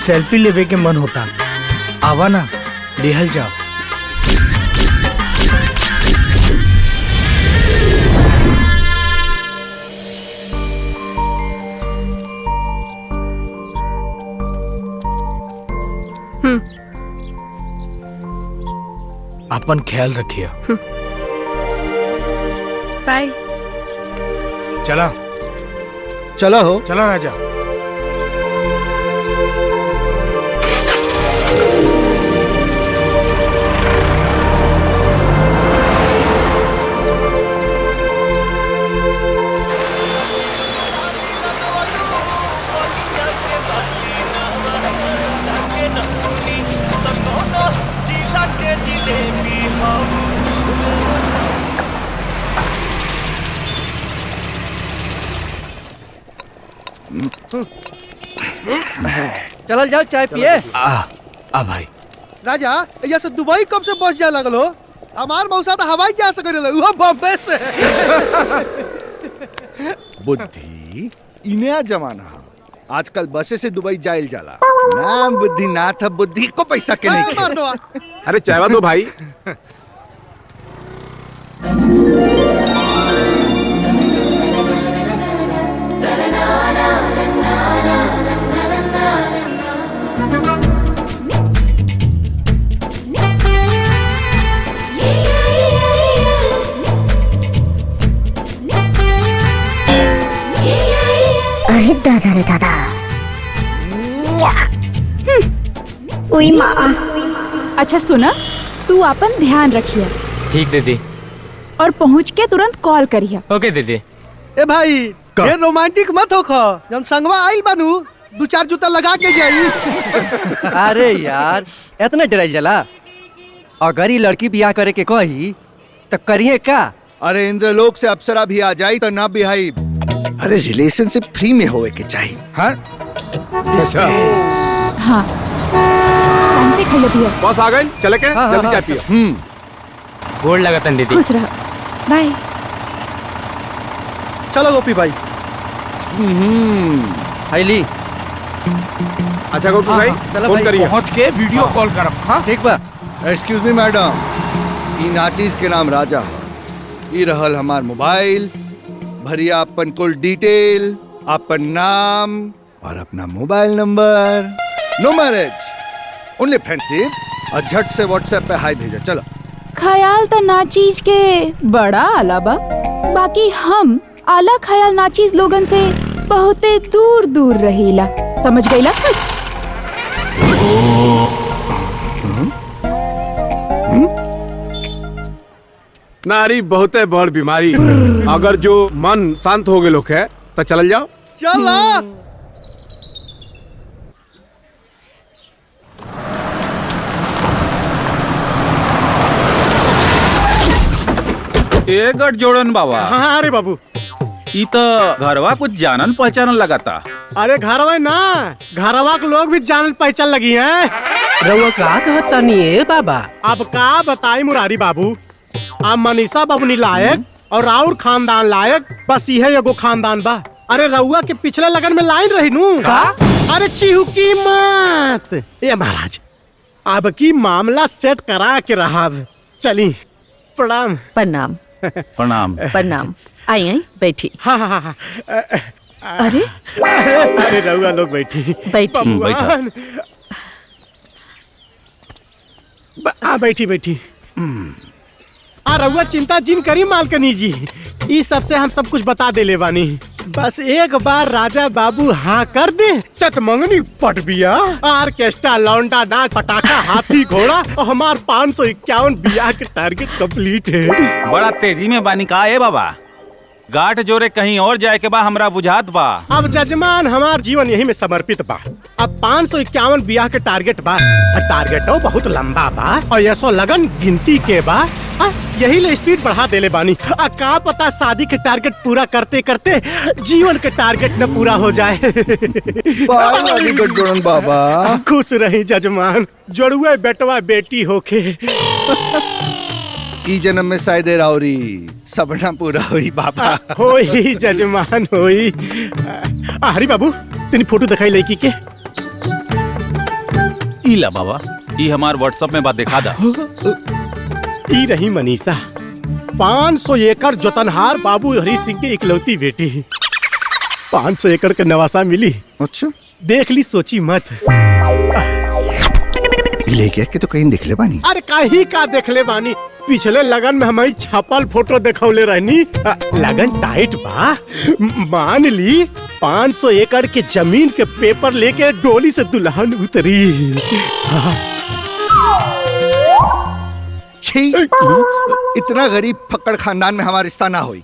Selfie लेवे के मन होता। आवा ना, लेहल जाओ। अपन ख्याल रखिए। बाय। चला चला हो, चला राजा। चलल जाओ चाय पिए। आ भाई राजा यहाँ से दुबई कब से बस जाए लगल हो? हमार मौसा तो हवाई जहाज से करे वो बॉम्बे से। बुद्धि इनया जमाना आजकल बसे से दुबई जाइल जाला। नाम बुद्धि ना था, बुद्धि को पैसा के नहीं खे। अरे चाहवा दो भाई। अरे दादा रे दादा। ओई माँ। अच्छा सुना, तू अपन ध्यान रखिए। ठीक दीदी। और पहुँच के तुरंत कॉल करिए। ओके दीदी। ए भाई ये रोमांटिक मत होखो। जब संगवा आइल बानू दो चार जूता लगा के जाई। अरे यार इतना डराई जला। अगर ये लड़की ब्याह करे के कही तो करिए का? अरे इंद्रलोक से अप्सरा भी आ जाई तो ना बिहाई। अरे रिलेशनशिप फ्री में होवे के चाहिए। हाँ हाँ टाइम से खाइए पिए। बॉस आ गए, चले के जल्दी चाय पियो। गोड़ लगतन दीदी। खुश रहो। बाय। चलो गोपी भाई। हाईली। अच्छा गोपी भाई फोन करिए। पहुंच के वीडियो कॉल करब। हाँ ठीक बा। एक्सक्यूज मी मैडम, ई नाचीज के नाम राजा है। ई रहल हमार मोबाइल। भरिया अपन कुल डिटेल, अपन नाम और अपना मोबाइल नंबर। नो मैरिज, ओनली फ्रेंडशिप। और झट से व्हाट्सएप पे हाय भेजा। चलो। ख्याल तो नाचीज के बड़ा आला बा। बाकी हम आला ख्याल नाचीज लोगन से बहुते दूर दूर रहीला। समझ गईला? नारी बहुते बड़ बीमारी। अगर जो मन शांत हो गए लोग है तो चल जाओ। चला। ए गठ जोड़न बाबा। हाँ अरे बाबू ई तो घरवा कुछ जानन पहचानन लगाता। अरे घरवा ना, घरवा के लोग भी जानल पहचान लगी हैं। रउआ का कहता नहीं है बाबा? अब का बताई मुरारी बाबू। अब मनीषा बबनी लायक और राउर खानदान लायक, बस यह एगो खानदान बा। अरे रउआ के पिछले लगन में लाइन रही नू। अरे चिहुकी मत ये महाराज। अब की मामला सेट करा के रहा। चली। प्रणाम। प्रणाम। प्रणाम। प्रणाम। आई बैठी। हाँ हाँ हाँ। अरे अरे रउआ लोग बैठी। बैठी। बैठी बैठी। रउआ चिंता जिन करी मालकनी जी। इस सब से हम सब कुछ बता दे ले बानी। बस एक बार राजा बाबू हाँ कर दे, चटमंगनी पट बिया, ऑर्केस्ट्रा, लौंडा नाच, पटाखा, हाथी घोड़ा और हमार 551 बिया के टारगेट कंप्लीट है। बड़ा तेजी में बानी का है बाबा। गाठ जोरे कहीं और जाए के बा हमरा बुझात बा। अब जजमान हमार जीवन यही में समर्पित बा। अब 551 बिया के टारगेट बा। टारगेट बहुत लंबा बा और ये सो लगन गिनती के बा। यही ले स्पीड बढ़ा देले बानी। का पता शादी के टारगेट पूरा करते करते जीवन के टारगेट न पूरा हो जाए। बाबा खुश रही जजमान। जोड़ुए बेटवा बेटी होके। ई जन्म में शायद राउरी सपना पूरा हुई बाबा। होई जजमान होई। हरी बाबू तेरी फोटो दिखाई लड़की के। इला बाबा ई हमार व्हाट्सएप में बात दिखा दा। ई रही मनीषा, 500 एकड़ जोतनहार बाबू हरी सिंह की इकलौती बेटी। 500 एकड़ के नवासा मिली। अच्छा देख ली, सोची मत। लेके के तो कहीं दिखले बानी। अरे कहीं का देखले बानी, पिछले लगन में हमारी छपल फोटो देखौले रहनी। लगन टाइट बा। मान ली 500 एकड़ के जमीन के पेपर लेके डोली से दुल्हन उतरी। छी, इतना गरीब फक्कड़ खानदान में हमारा रिश्ता ना होई।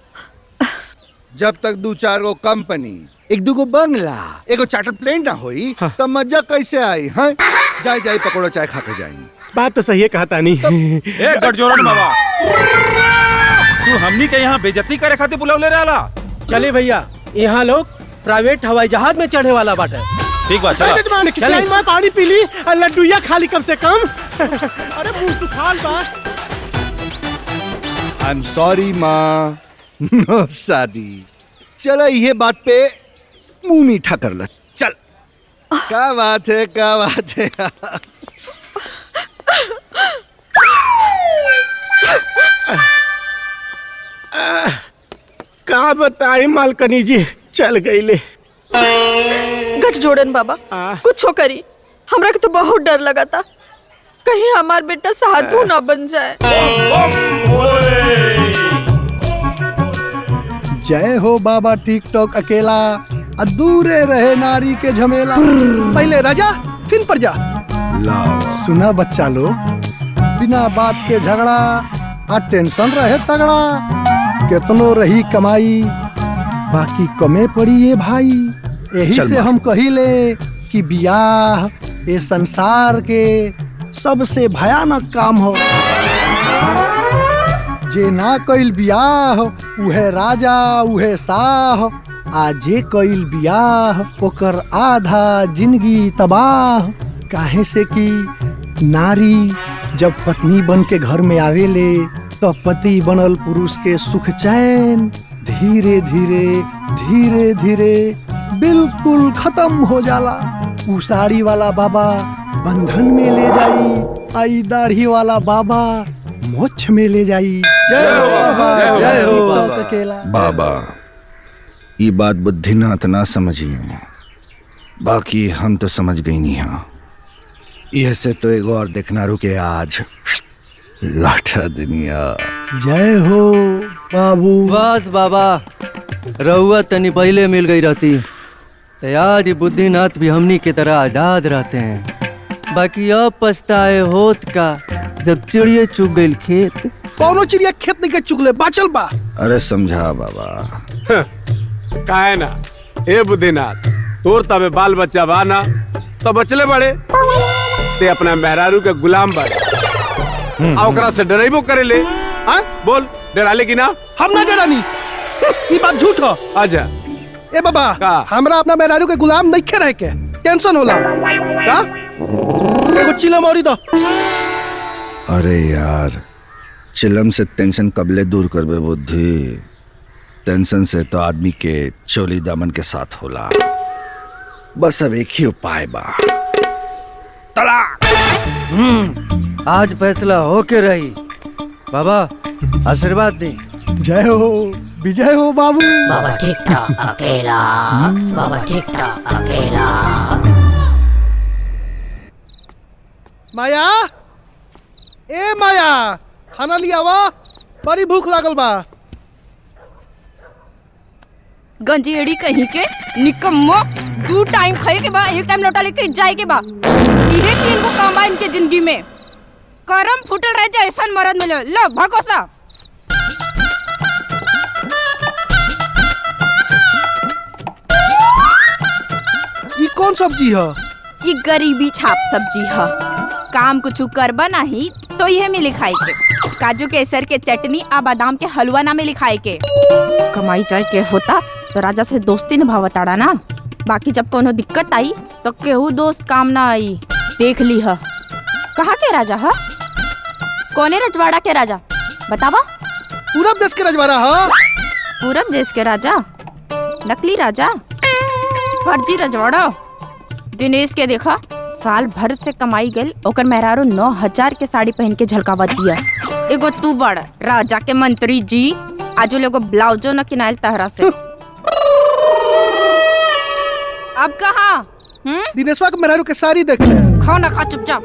जब तक 2-4 गो कंपनी, 1-2 बंगला, 1 चार्टर प्लेन ना होई, तब मजा कैसे आई? हाँ, जाए पकौड़ा चाय खा के जाएंगे। बात तो सही है, कहता नहीं। ए गठजोड़न बाबा, तू हमनी के यहाँ बेइज्जती करे खातिर बुलावले रहला। चले भैया, यहाँ लोग प्राइवेट हवाई जहाज में चढ़े वाला बाटे। ठीक बात, चला। जजमान किसी में पानी पी ली, लड्डूया खा ली कम से कम। अरे मुंह सुखाल बा। आई एम सॉरी माँ, नो शादी। चलो ये बात पे मुंह मीठा कर लो। चल, क्या बात है, क्या बात है। का बताई मालकनी जी, चल गई ले। गठजोड़न बाबा, कुछ करी। हमरा के तो बहुत डर लगा था, कहीं हमार बेटा साधु ना बन जाए। जय हो बाबा टिकटॉक अकेला, अधूरे रहे नारी के झमेला। पहले राजा फिर प्रजा। सुना बच्चा लो, बिना बात के झगड़ा आ टेंशन रहे तगड़ा। कितनो रही कमाई, बाकी कमे पड़ी ये भाई। यही से हम कहिले कि बियाह ये संसार के सबसे भयानक काम हो। जे ना कइल बियाह उहे राजा उहे साह, आ जे कइल बियाह ओकर आधा जिंदगी तबाह। काहे से कि नारी जब पत्नी बन के घर में आवेले तो पति बनल पुरुष के सुख चैन धीरे धीरे बिल्कुल खत्म हो जाला। उ साड़ी वाला बाबा बंधन में ले जाई, आई दाढ़ी वाला बाबा मोक्ष में ले जाई। जय हो बाबा, जय हो बाबा। बाबा, ये बात बुद्धिनाथ ना समझिए, बाकी हम तो समझ गई नहीं। हाँ, यह से तो एक और देखना रुके आज लाठा दुनिया। जय हो बाबू। बस बाबा, रहुआ तनी पहले मिल गई रहती तो आज बुद्धिनाथ भी हमनी के तरह आजाद रहते हैं। बाकी अब पछताए होत का, जब चिड़िया चुग गई खेत। कौनो चिड़िया खेत नहीं के चुगले, बाचल बा। अरे समझा बाबा। काहे ना ए बुद्धिनाथ, तोर तबे बाल बच्चा बा ना, तो बचले बड़े ते अपना मेहरारू के गुलाम बन आ ओकरा से डराइबो करे ले। हाँ बोल, डराले की ना? हम ना डरानी, ये बात झूठ हो। आजा ए बाबा का? हमरा अपना मेहरारू के गुलाम नहीं खे रह के टेंशन होला। का? एगो चिलम औरी दो। अरे यार, चिलम से टेंशन कबले दूर करबे बुद्धि। टेंशन से तो आदमी के चोली दामन के साथ होला। बस अब एक ही उपाय बा, तलाक। आज फैसला होके रही। बाबा आशीर्वाद दी। जय हो, विजय हो बाबू। बाबा टिकटॉक अकेला, बाबा टिकटॉक अकेला। माया, ए माया, खाना लिया वा, बड़ी भूख लागल बा। गंजेड़ी कहीं के निकम्मो, 2 टाइम खाए के बा, 1 टाइम लौटा लेके जाए के बा। इहे 3 को काम बा इनके जिंदगी में। करम फुटल रह जाए, ऐसा मरद मिले। लो भागो सा। ये कौन सब्जी है? ये गरीबी छाप सब्जी है। काम कुछ करबा नहीं तो यह मिली खाए के। काजू केसर के चटनी आ बादाम के हलवा ना मिली खाए के। कमाई चाहे के होता तो राजा से दोस्ती निभावताड़ा ना। बाकी जब कोनो दिक्कत आई तो केहू दोस्त काम ना आई। देख ली है। कहाँ के राजा है? कौने रजवाड़ा के राजा बतावा? पूरब देश के रजवाड़ा है। पूरब देश के राजा? नकली राजा, फर्जी रजवाड़ा। दिनेश के देखा साल भर से कमाई गल ओकर मेहरारू 9,000 के साड़ी पहन के झलकावत दिया। एगो तू बड़ राजा के मंत्री जी आजो लोगो ब्लाउजो न किनाइल तहरा से। अब कहाँ दिनेशवा के मेहरारू के साड़ी देख ले। खाओ ना खा चुपचाप।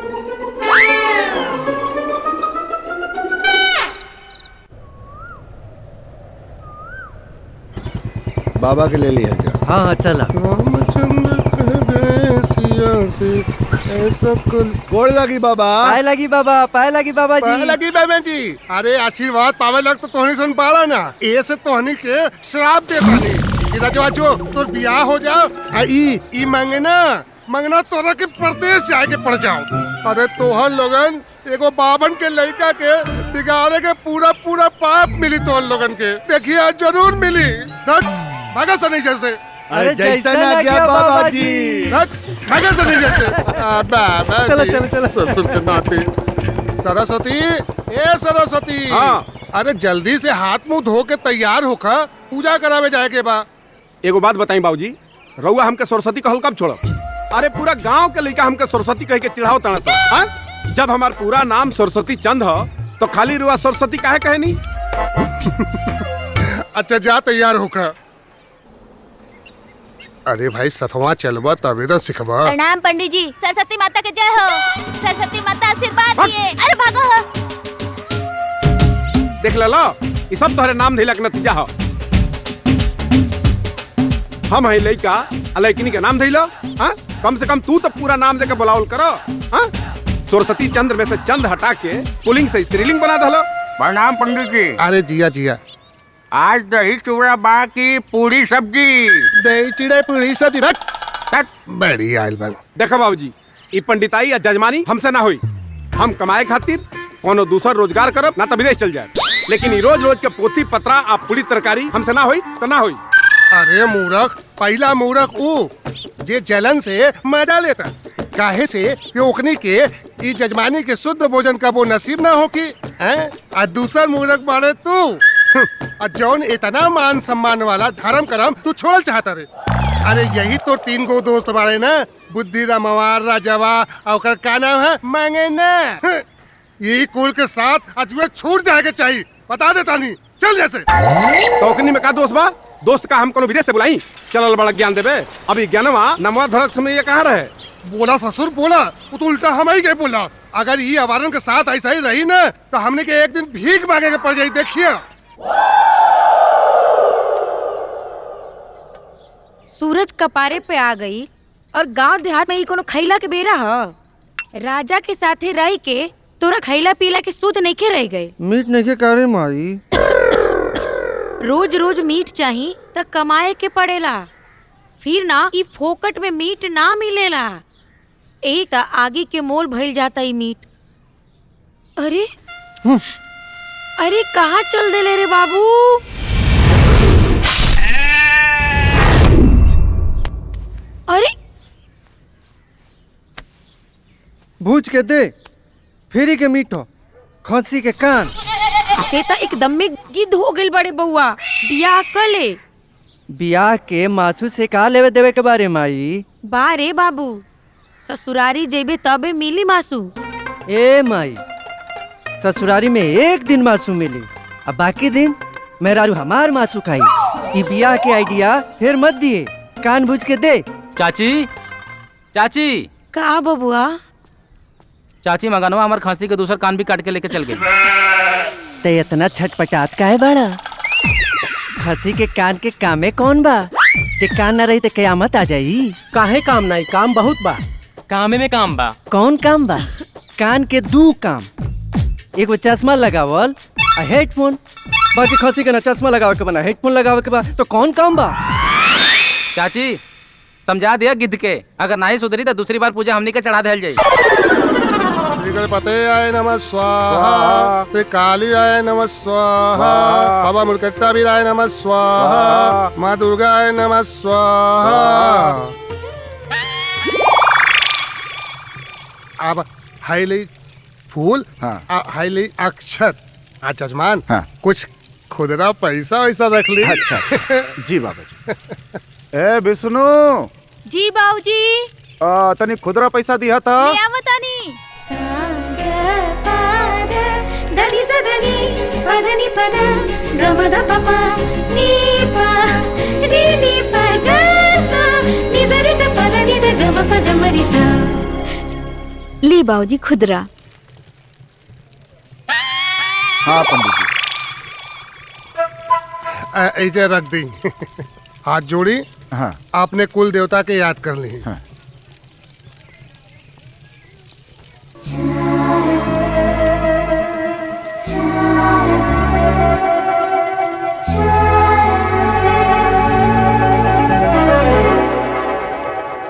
बाबा के ले लिया जा। हाँ हाँ चला। गोड़ लगी बाबा। पाए लगी बाबा, पाए लगी बाबा जी। पाए लगी बाबा जी। अरे आशीर्वाद पावे लग तो तोहनी सुन पाला ना। ए से तोहनी के श्राप दे पानी। इधर जो तोर बियाह हो जाओ ई मंगना तोरा के प्रदेश जाए के पड़ जाओ। अरे तोहर लोगन एगो बावन के लड़का के बिगाड़े के पूरा पाप मिली तोहर लोगन के। देखिए जरूर मिली। भागा सा नहीं जैसे। अरे जैसा ना गया बाबा जी। भागा सा नहीं जैसे। बाबा चलो ससुर के नाते। सरस्वती ए सरस्वती। हाँ। अरे जल्दी से हाथ मुंह धो के तैयार होकर पूजा करावे जाए के बा। एगो बात बताई बाबूजी, रउआ हमके सरस्वती कहल कब छोड़? अरे पूरा गांव के लड़का हमके सरस्वती कह के चिढ़ाओ तना सा। जब हमार पूरा नाम सरस्वती चंद हो तो खाली रुआ सरस्वती काहे कहनी? अच्छा जा तैयार होकर। अरे भाई सतवा चलवा तबे तो सिखवा। प्रणाम पंडित जी। सरस्वती माता के जय हो। सरस्वती माता आशीर्वाद दिए। अरे भागो हो। देख लो ये सब तोहरे नाम धैला के नतीजा हो। हम है लड़का लड़किनी के नाम धैलो। हाँ कम से कम तू तो पूरा नाम लेके बुलावल करो। हाँ सरस्वती चंद्र में से चंद हटा के पुलिंग से स्त्रीलिंग बना दलो। प्रणाम पंडित जी। अरे जिया आज दही चूड़ा बाकी पूरी सब्जी। दही चिड़े पूरी सब्जी बड़ी आयल बन। देखो बाबूजी ये पंडिताई या जजमानी हमसे ना हुई। हम कमाए खातिर कोनो दूसर रोजगार करब ना तो विदेश चल जाए। लेकिन ये रोज के पोथी पत्रा आ पूरी तरकारी हमसे ना हुई तो ना हुई। अरे मूर्ख पहला मूर्ख ऊ जे जलन से मजा लेता। काहे से कि ओकनी के ई जजमानी के शुद्ध भोजन का वो नसीब ना हो कि आ दूसर मूर्ख बाड़े तू। जौन इतना मान सम्मान वाला धर्म करम तू छोड़ चाहता रे। अरे यही तो 3 गो दोस्त बाड़े ना, बुद्धि रामवार राजवा और का नाम है मांगे ना। यही कुल के साथ अजुए छूट जाएगा चाहिए। बता देता नहीं चल जैसे। तोकनी में का दोस्त बा? दोस्त का हम कोनो विदेश से बुलाई? चलल बड़ा ज्ञान देवे। अभी ज्ञानवा नमवा धरत समय ये कहाँ रहे? बोला ससुर बोला वो तो उल्टा हम ही के बोला। अगर ये आवारन के साथ ऐसा ही रही ना तो हमने के एक दिन भीख मांगे के पड़ जाई। देखिए सूरज कपारे पे आ गई और गांव देहात में ही कोनो खैला के बेरा ह। राजा के साथे रह के तोरा खैला पीला के सूत नहीं के रह गए। मीट नहीं के करे माई। रोज रोज मीट चाही त कमाए के पड़ेला। फिर ना ई फोकट में मीट ना मिलेला। एक त आगे के मोल भइल जाता ई मीट। अरे अरे कहाँ चल देले रे बाबू? अरे भूज के दे। फेरी के मीट हो, खसी के कान। ते त एकदम में गिद्ध हो गइल बड़े बउआ। बियाह कर ले। बियाह के मासू से का लेवे देवे के बारे माई? बारे बाबू ससुरारी जेबे तबे मिली मासू। ए माई ससुरारी में एक दिन मासू मिली, अब बाकी दिन मेहरारू हमार मासू खाई। ई बियाह के आइडिया फिर मत दिए। कान भूज के दे। चाची चाची। का बबुआ? चाची मगनवा हमार खांसी के दूसर कान भी काट के लेके चल गई। ते इतना छटपटात काहे बड़ा? खसी के कान के कामे कौन बा? जे कान ना रही तो कयामत आ जाई। काहे काम नहीं? काम बहुत बा। कामे में काम बा। कौन काम बा? कान के 2 काम। एगो चश्मा लगावल आ हेडफोन। बाकी खसी के ना चश्मा लगावे के बा ना हेडफोन लगावे के बा। तो कौन काम बा? चाची समझा दिया गिद्ध के, अगर नहीं सुधरी तो दूसरी बार पूजा हमनी के चढ़ा देल जाई। श्री गणपते आय नमः स्वाहा। श्री काली आय नमः स्वाहा। बाबा मुरकट्टा भी आय नमः स्वाहा। माँ दुर्गा आय नमः स्वाहा। अब हाईली फूल हाईली अक्षत। अच्छा जजमान कुछ खुदरा पैसा वैसा रख ली। अच्छा जी बाबा जी। ए विष्णु जी बाबूजी। तनी खुदरा पैसा दिया था। ले आवतानी। ले बाबूजी खुदरा। हाँ पंडित जी। ऐसे रख दी। हाथ जोड़ी। हाँ। आपने कुल देवता के याद कर ली। हाँ।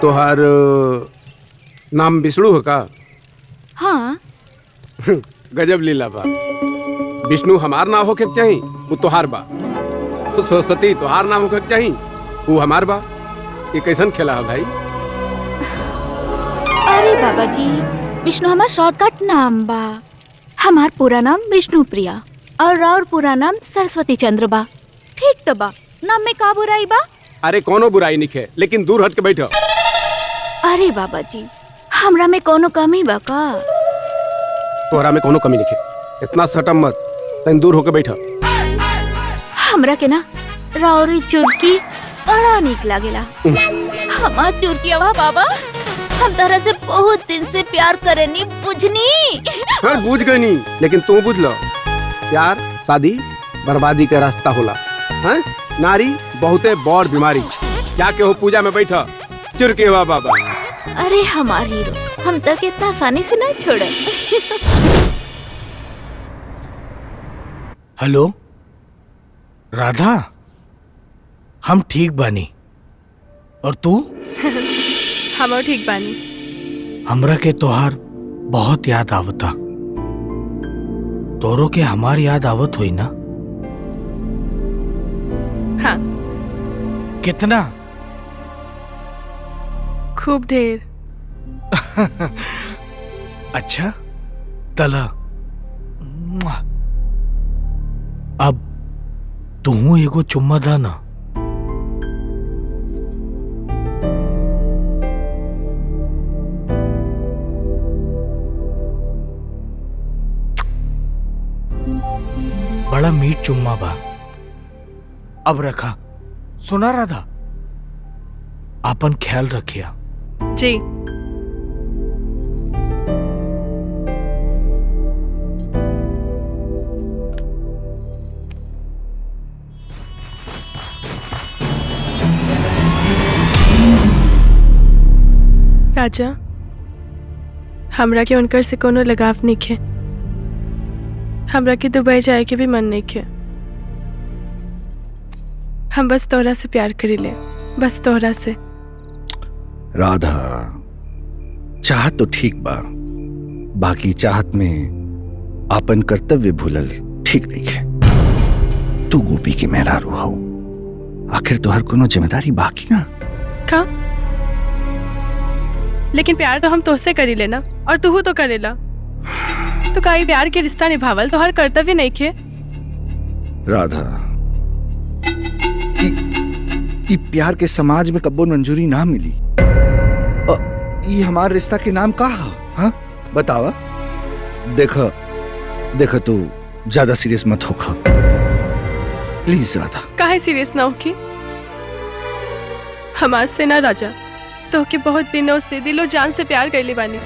तोहार नाम विष्णु है का? हाँ। गजब लीला बा। विष्णु हमार नाम होके चाही, वो तोहार बा। तो सरस्वती तोहार नाम होके चाही, वो हमार बा। ये कैसन खेला है भाई? अरे बाबा जी, विष्णु हमार शॉर्टकट नाम बा। हमार पूरा नाम विष्णु प्रिया और पूरा नाम सरस्वती चंद्र बा। ठीक तो बा, नाम में का बुराई बा? अरे कोनो बुराई नहीं है, लेकिन दूर हट के बैठो। अरे बाबा जी, हमरा में कोनो कमी बा का? तोहरा में कोनो कमी नहीं है, इतना सटम मत, तन दूर होके बैठो। हमरा के ना राउरी चुरकी बड़ा निक लागेला। हमार चुरकी आवा बाबा, हम तरह से बहुत दिन से प्यार करेनी, बुझनी? हाँ बुझ गई नहीं, लेकिन तू बुझ लो, प्यार शादी बर्बादी का रास्ता होला। हाँ? नारी बहुते बड़ बीमारी। जाके हो पूजा में बैठा, चुरके हुआ बाबा। अरे हमार हीरो, हम तक इतना आसानी से नहीं छोड़े। हेलो राधा, हम ठीक बानी, और तू? हम ठीक बानी। हमरा के तोहार बहुत याद आवता। तोरो के हमार याद आवत हुई ना? हाँ। कितना? खूब ढेर। अच्छा तला, अब तू एगो चुम्मा दा ना। बड़ा मीठ चुम्मा बा। अब रखा। सुना राधा, आपन ख्याल रखिया। जी। राजा, हमरा के उनकर से कोनो लगाव नहीं है। हमरा के दुबई जाए के भी मन नहीं है। हम बस तोहरा से प्यार करीले, बस तोहरा से। राधा, चाहत तो ठीक बा, बाकी चाहत में आपन कर्तव्य भूलल ठीक नहीं है। तू गोपी के मेहरारू हो, आखिर तोहर कोनो जिम्मेदारी बाकी ना का? लेकिन प्यार तो हम तोहसे करी लेना, और तू तो करेला। तो काई प्यार के रिश्ता निभावल तो हर कर्तव्य नहीं खे? राधा, ई प्यार के समाज में कब्बो मंजूरी ना मिली। ई हमार रिश्ता के नाम का हाँ बतावा। देखो तू ज्यादा सीरियस मत होखा प्लीज राधा। काहे सीरियस ना होके? हमार से ना राजा, तो के बहुत दिनों से दिलो जान से प्यार कर ले बानी।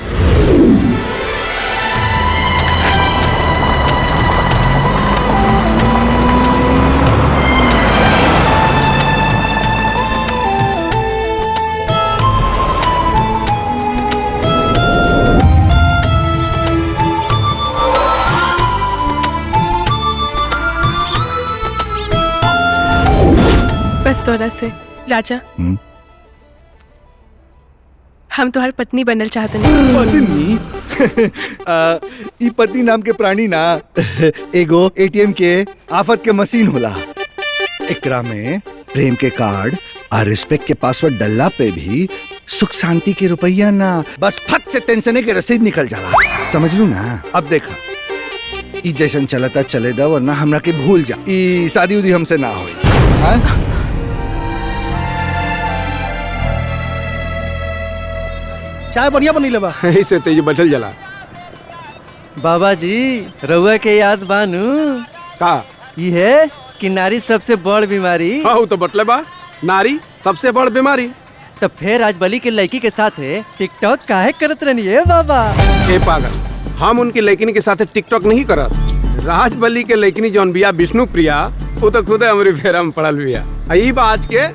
बस तोरा से राजा, हम तुम्हार पत्नी बनल चाहते नहीं। पत्नी? ई पति नाम के प्राणी ना एगो एटीएम के आफत के मशीन होला। एकरा में प्रेम के कार्ड और रिस्पेक्ट के पासवर्ड डलला पे भी सुख शांति के रुपया ना, बस फट से टेंशन के रसीद निकल जाला। समझ लू ना? अब देखा, ई जैसन चलता चले दा, वरना हमरा के भूल जा। ई शादी उदी हमसे ना होई। हाँ? चाय बढ़िया बनी लेबा। ऐसे तेज बैठल जला। बाबा जी रउआ के याद बानू का ये है कि नारी सबसे बड़ बीमारी। हाँ तो बटले बा, नारी सबसे बड़ बीमारी। तो फिर आज बली के लड़की के साथ टिकटॉक काहे करत रहनी है बाबा? ए पागल, हम उनकी लड़किनी के साथ टिकटॉक नहीं करत। राजबली के लड़किनी जौन बिया विष्णु प्रिया, वो तो खुद हमारी फेरा में पड़ल बिया। ई बात के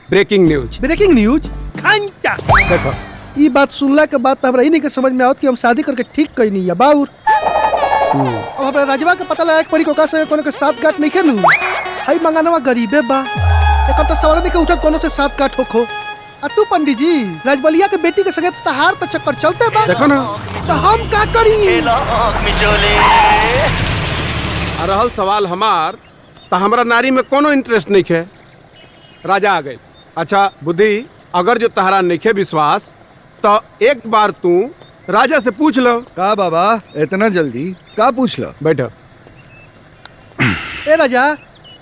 ब्रेकिंग न्यूज। ब्रेकिंग न्यूज घंटा देखो ये बात सुनला के बाद हमरा ही नहीं के समझ में आवत कि हम शादी करके ठीक कई नहीं है बाउर। अब हमरा राजवा के पता लगा परी कोका से कोनो के साथ गांठ नहीं खेलू। हई मंगानवा गरीबे बा, एक तो सवाल नहीं के उठत कोनो से साथ गांठ होखो। आ तू पंडित जी राजबलिया के बेटी के संगे तहार तो चक्कर चलते बा। देखो ना तो हम का करी? रहल सवाल हमार, तो हमरा नारी में कोनो इंटरेस्ट नहीं है। राजा आ गए। अच्छा बुद्धि, अगर जो तहरा नहीं है विश्वास, तो एक बार तू राजा से पूछ लो। का बाबा इतना जल्दी का पूछ लो? बैठो। ए राजा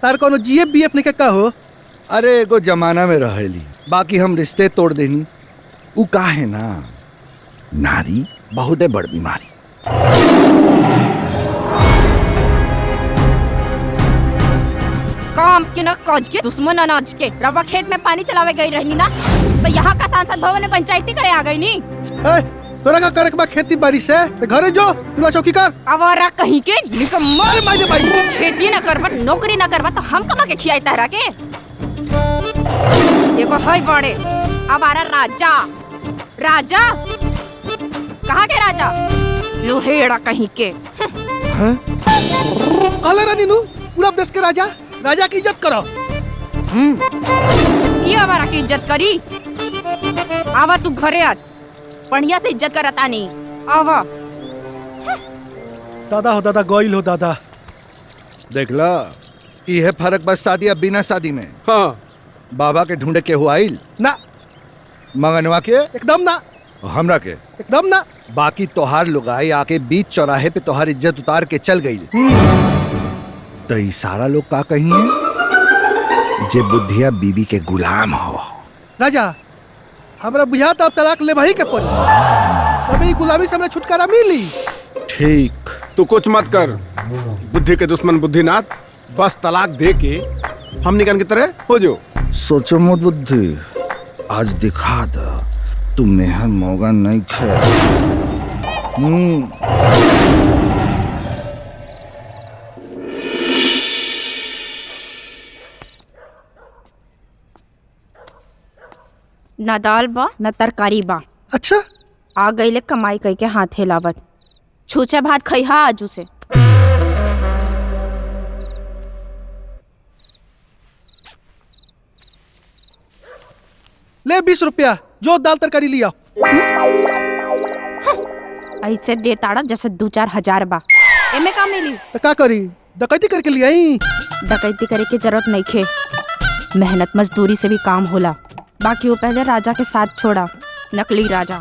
तार कोनो जीएफ बीएफ नहीं का हो? अरे एगो जमाना में रहेली, बाकी हम रिश्ते तोड़ देनी। उ का है ना, नारी बहुत बड़ बीमारी। काम के ना काज के दुश्मन अनाज के रवा खेत में पानी चलावे गई रहनी ना, तो यहाँ का सांसद भवन में पंचायती करे आ गई नी। तोरा का करे के बा खेती बाड़ी से घरे जो चूल्हा चौकी कर। आवारा कहीं के निकम्मल मार दे भाई। खेती ना करबा नौकरी ना करबा तो हम कमा के खियाई तहरा के। एगो हई बड़े आवारा राजा। राजा कहाँ के राजा? लोहेड़ा कहीं के। कहले रानी नु पूरा देश के राजा, राजा की इज्जत करो। ये आवारा की इज्जत करी? आवा तू घरे आज, बढ़िया से इज्जत करता नहीं। आवा। दादा हो दादा, गोइल हो दादा। देखला ये फर्क बस शादी अब बिना शादी में। हाँ बाबा के ढूंढे के हुआ आइल ना, मंगनवा के एकदम ना, हमरा के एकदम ना। बाकी तोहार लुगाई आके बीच चौराहे पे तोहार इज्जत उतार के चल गई। तो ये सारा लोग का कही है जे बुद्धिया बीबी के गुलाम हो। राजा हमरा बुझाता अब तलाक ले भाई के पड़ी, तभी गुलामी से हमरा छुटकारा मिली। ठीक, तू कुछ मत कर। बुद्धि के दुश्मन बुद्धिनाथ, बस तलाक दे के हम निकल की तरह हो जो। सोचो मत बुद्धि, आज दिखा दो तू मेहन मौगा नहीं खे। न दाल बा न तरकारी बा। अच्छा आ गईले कमाई कई के हाथे लावत। छूचे भात खइहा आजू से। ले 20 रुपया, जो दाल तरकारी लिया। ऐसे दे ताड़ा जैसे 2-4 हजार बा। एमे का मिली? तो का करी, डकैती करके लिया ही। डकैती करे की जरूरत नहीं खे, मेहनत मजदूरी से भी काम होला। बाकी वो पहले राजा के साथ छोड़ा, नकली राजा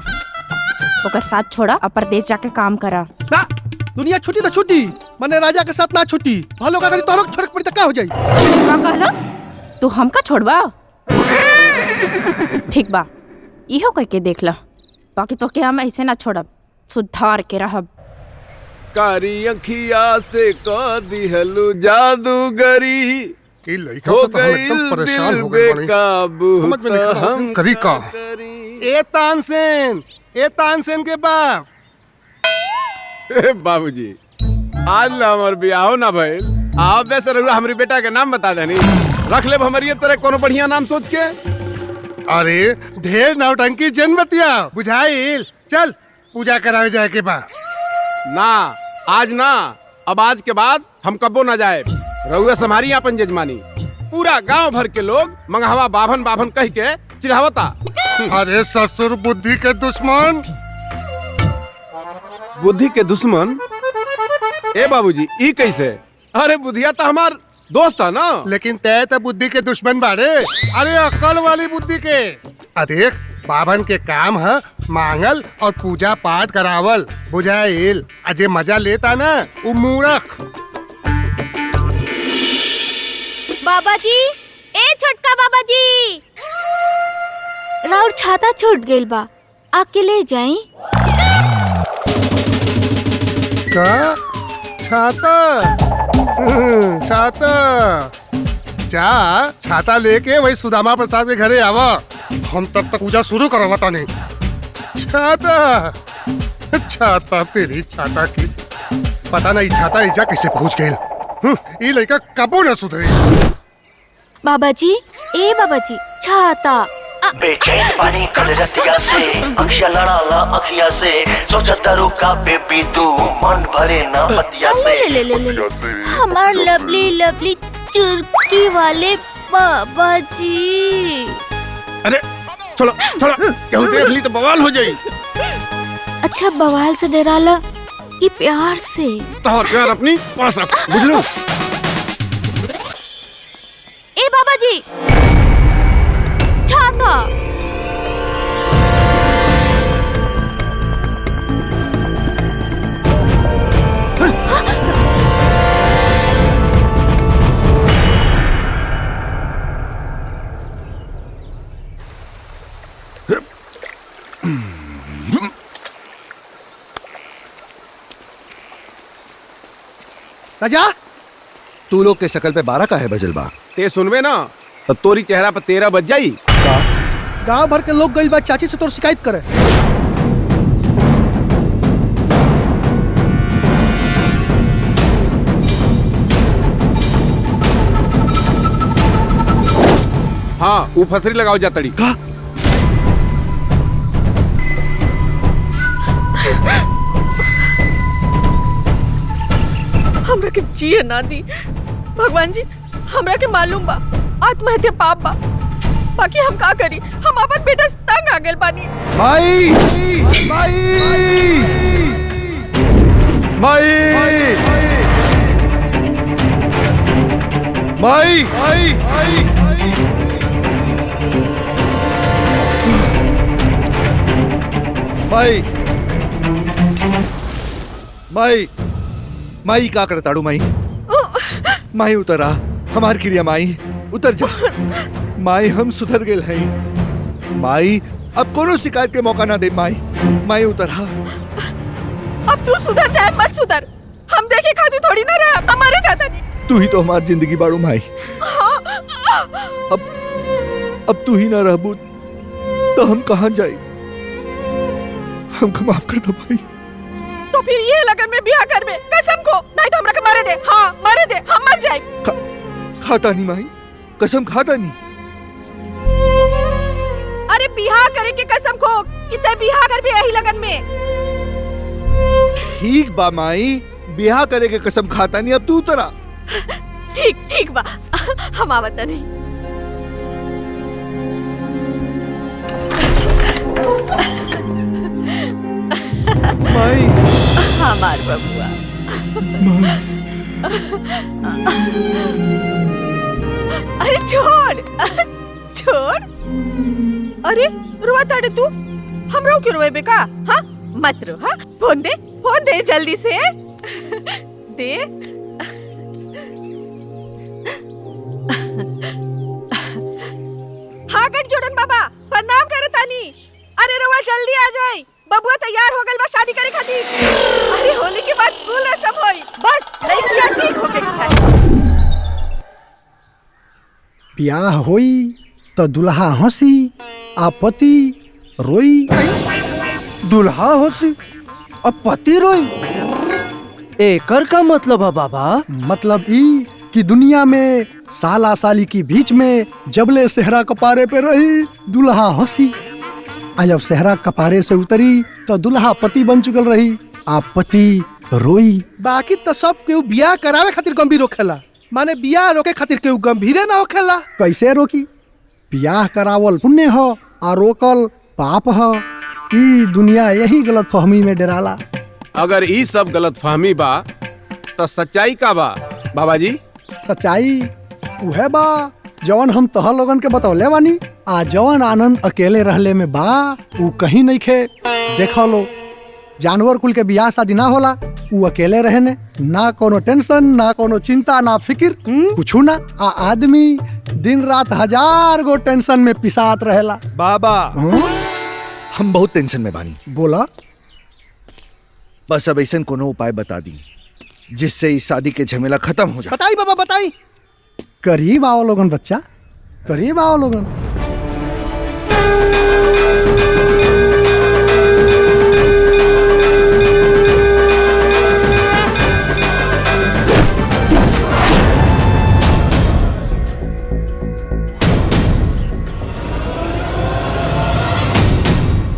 ओकर साथ छोड़ा, परदेश जाके काम करा। ना दुनिया छुट्टी तो छुट्टी, मने राजा के साथ ना छुट्टी। भालो का करी तोहरो छोड़ के पड़ी त का हो जाई? का कहला? तू हमका छोड़बा? ठीक बा, इहो कह के देख ला। बाकी तो के हम ऐसे ना छोड़ब, सुधार के रहब। कारी अखिया से का दिहलु जादूगरी, लइका से तो हम एकदम परेशान हो गए बानी। समझ में नहीं आ रहा हम करी का। ए तानसेन के बाप। बाबूजी आज ला हमार बियाहो ना भइल, आप वैसे रहुआ हमारी बेटा के नाम बता देनी, रख ले हमारी तरह कोनो बढ़िया नाम सोच के। अरे ढेर नौटंकी जनबतिया बुझाइल। चल पूजा करावे जाए के बा। ना आज ना, अब आज के बाद हम कब्बो ना जाए। रहुआ सम्हारी अपन जजमानी। पूरा गांव भर के लोग मंगहवा बाभन बाभन कह के चिढ़ावता। अरे ससुर बुद्धि के दुश्मन। बुद्धि के दुश्मन? ए बाबूजी ई कैसे? अरे बुद्धिया तो हमार दोस्त है ना। लेकिन तय तो बुद्धि के दुश्मन बाड़े। अरे अकल वाली बुद्धि के। देख बाभन के काम है मांगल और पूजा पाठ करावल, बुझाइल। अजय मजा लेता ना वो मूर्ख। बाबा जी, ए छोटका बाबा जी, राउर छाता छूट गइल बा, आके ले जाई। का छाता छाता जा छाता लेके वही सुदामा प्रसाद के घरे आवा, हम तब तक पूजा शुरू करो बता नहीं। छाता छाता तेरी छाता की पता नहीं छाता इजा कैसे पहुंच गए। ये लड़का कबो न सुधरे। बाबा जी, ए बाबा जी, छाता। बेचैन पानी कल रतिया से, अखिया लड़ाला अखिया से, सोचता रुका बेबी तू मन भरे ना पतिया से। ले ले ले ले हमार लवली लवली चुरकी वाले बाबा जी। अरे चलो चलो, केहू देख ली तो बवाल हो जाई। अच्छा बवाल से डराला कि प्यार से? तो प्यार अपनी पास रख, बुझलो? ए बाबा जी, छाता। राजा, तू लोग के शकल पे 12 का है बजल बा। ते सुनबे ना तो तोरी चेहरा पर 13 बज जाई। गांव भर के लोग गइल बा चाची से तोर शिकायत करे। हाँ वो फसरी लगाओ जा तड़ी का। हमरा के जिए ना दी भगवान जी। हमरा के मालूम बा आत्महत्या पाप बा, बाकी हम का करी, हम अपन बेटा से तंग आ गेल बानी। माई माई माई माई माई माई माई का करताड़ू माई? माई उतरा हमार क्रिया माई, उतर जा माई, हम सुधर गेल हैं माई, अब कोनो शिकायत के मौका ना दे माई। माई उतरा। अब तू सुधर चाहे मत सुधर, हम देखे खातिर थोड़ी ना रहे, हमारे ज्यादा नहीं। तू ही तो हमार जिंदगी बाड़ू माई। अब तू ही ना रहबू तो हम कहाँ जाए? हमको माफ कर दो भाई। तो फिर ये लगन में ब्याह कर में कसम को, नहीं तो हमरा के मारे दे। हाँ मारे दे, हम मर जाए। खाता नहीं माई, कसम खाता नहीं। अरे बिहार करे के कसम को, कितने बिहार कर भी यही लगन में। ठीक बा माई, बिहार करे के कसम खाता नहीं। अब तू उतरा। ठीक ठीक बा, हम आवत नहीं। माई हमार बबुआ। अरे छोड़ छोड़। अरे रुआ ताड़े तू, हमरो क्यों रोए बेका? हाँ मत रो। हाँ फोन दे जल्दी से दे। हाँ गठजोड़न बाबा प्रणाम करे तानी। अरे रुआ जल्दी आ जाए, बबुआ तैयार हो गल बा शादी करे खातिर। अरे होली के बाद फूल रसम होई, बस लड़कियां ठीक होके के चाहिए। ब्याह होई तो दुल्हा हंसी आ पति रोई। दुल्हा हंसी और पति रोई, एकर का मतलब है बाबा? मतलब ई कि दुनिया में साला साली की बीच में जबले सेहरा कपारे पे रही दुल्हा हंसी, आ जब सेहरा कपारे से उतरी तो दुल्हा पति बन चुकल रही, आ पति रोई। बाकी तो सब केहू बियाह करावे खातिर गंभीर होखेला, माने बियाह रोके खातिर केहू गंभीरे ना होखेला। कैसे रोकी? बियाह करावल पुण्य हो आ रोकल पाप हो। ई दुनिया यही गलत फहमी में डराला। अगर ई सब गलत फहमी बा तो सच्चाई का बा बाबा जी? सच्चाई उहे बा जवन हम तोहर लोगन के बतौले बानी। आ जवन आनंद अकेले रहले में बा ऊ कहीं नहीं खे। देखो लो, जानवर कुल के बियाह शादी ना होला, ऊ अकेले रहने ना कोनो टेंशन, ना कोनो चिंता, ना फिक्र, कुछू ना। आ आदमी दिन रात 1000 गो टेंशन में पिसात रहेला। बाबा हम बहुत टेंशन में बानी। बोला। बस अब ऐसा कोनो उपाय बता दी जिससे इस शादी के झमेला खत्म हो जाए। बताई बाबा बताई। करीब आओ लोगन बच्चा, करीब आओ लोगन।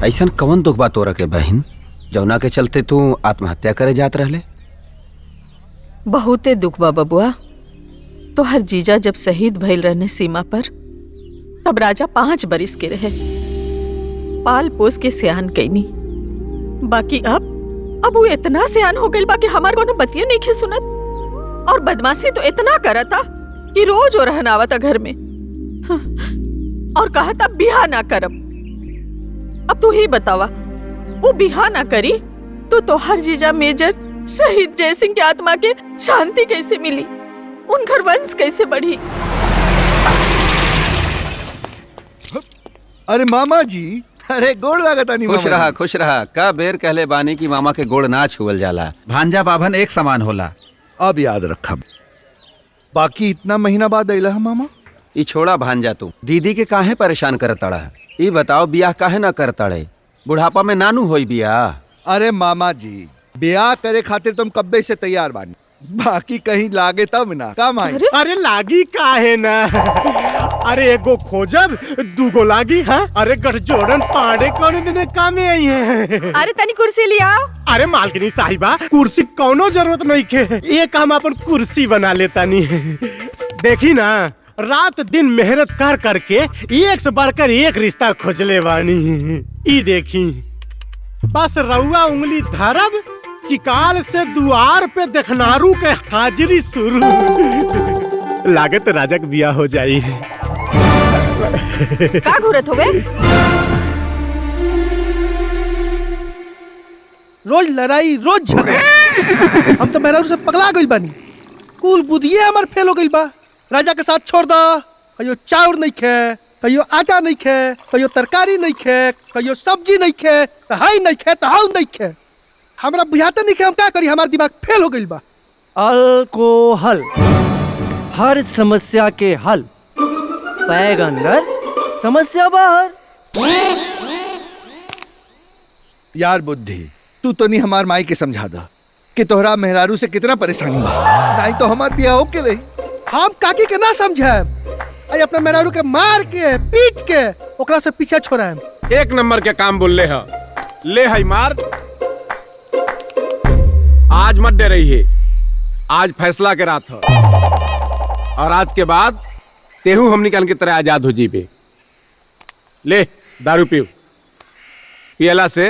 ऐसा कौन दुख बात हो रखे बहन जौना के चलते तू आत्महत्या करे जात रहले? बहुते दुख बा बबुआ। तो हर जीजा जब शहीद भइल रहने सीमा पर, तब राजा 5 बरिस के रहे, पाल पोस के सियान कैनी। बाकी अब वो इतना सियान हो गइल बा कि हमार कोनो बतिया नहीं खे सुनत, और बदमाशी तो इतना करता कि रोज वो रहन आवता घर में। और कहता बिहा ना करब। अब तू ही बतावा, वो बिहा ना करी तो हर जीजा मेजर शहीद जयसिंह की आत्मा के शांति कैसे मिली, उनकर वंश कैसे बढ़ी? अरे मामा जी, अरे गोड़ लागता नहीं। खुश रहा खुश रहा। का बेर कहले बानी की मामा के गोड़ ना छुअल जाला। भांजा बाभन एक समान होला। अब याद रखब। बाकी इतना महीना बाद अइला है मामा। ई छोड़ा भांजा, तू दीदी के काहे परेशान करतड़ा? ई बताओ बियाह काहे ना करतड़े? बुढ़ापा में नानू होई बियाह। अरे मामा जी, ब्याह करे खातिर तुम कब्बे से तैयार बानी, बाकी कहीं लागे तब ना काम आई। अरे लागी काहे ना। अरे एगो खोजब दूगो लागी। हाँ अरे गठजोड़न पाड़े कौन दिन कामे आई है। अरे तनी कुर्सी लिया। अरे मालकिनी साहिबा, कुर्सी कौनो जरूरत नहीं के, एक हम अपन कुर्सी बना लेता नहीं। देखी ना, रात दिन मेहनत कर करके एक से बढ़कर एक रिश्ता खोजले बानी। ई देखी, बस रउआ उंगली धरब कि काल से द्वार पे देखनारू के हाजिरी शुरू। लागत राजा के बिया हो जाई। का घूरत होवे? रोज लड़ाई, रोज झगड़ा। हम तो मेहरारू से पगला गइल बानी। कुल बुद्धिये हमार फेल हो गइल बा। राजा के साथ छोड़ दो, कहियो चाउर नहीं खे, कहियो आटा नहीं खे, कहियो तरकारी नहीं खे, कहियो सब्जी नहीं खे, हाई नहीं खे, हाउ नहीं खे। हमरा बुझाते नहीं खे हम का करी, हमार दिमाग फेल हो गइल बा। अल्कोहल हर समस्या के हल। पैग अंदर समस्या बाहर। यार बुद्धि, तू तो नहीं हमार माई के समझा दा कि तोहरा मेहरारू से कितना परेशानी बा। नहीं तो हमार बियाह होके रही। हम काकी के ना समझे, आई अपना मेहरारू के मार के पीट के ओकरा से पीछे छोड़ाएम। एक नंबर के काम बोल ले है। ले है मार। आज मत डे रही है, आज फैसला के रात है, और आज के बाद तेहू हम निकाल की तरह आजाद हो जीबे। ले दारू पीऊ, पियला से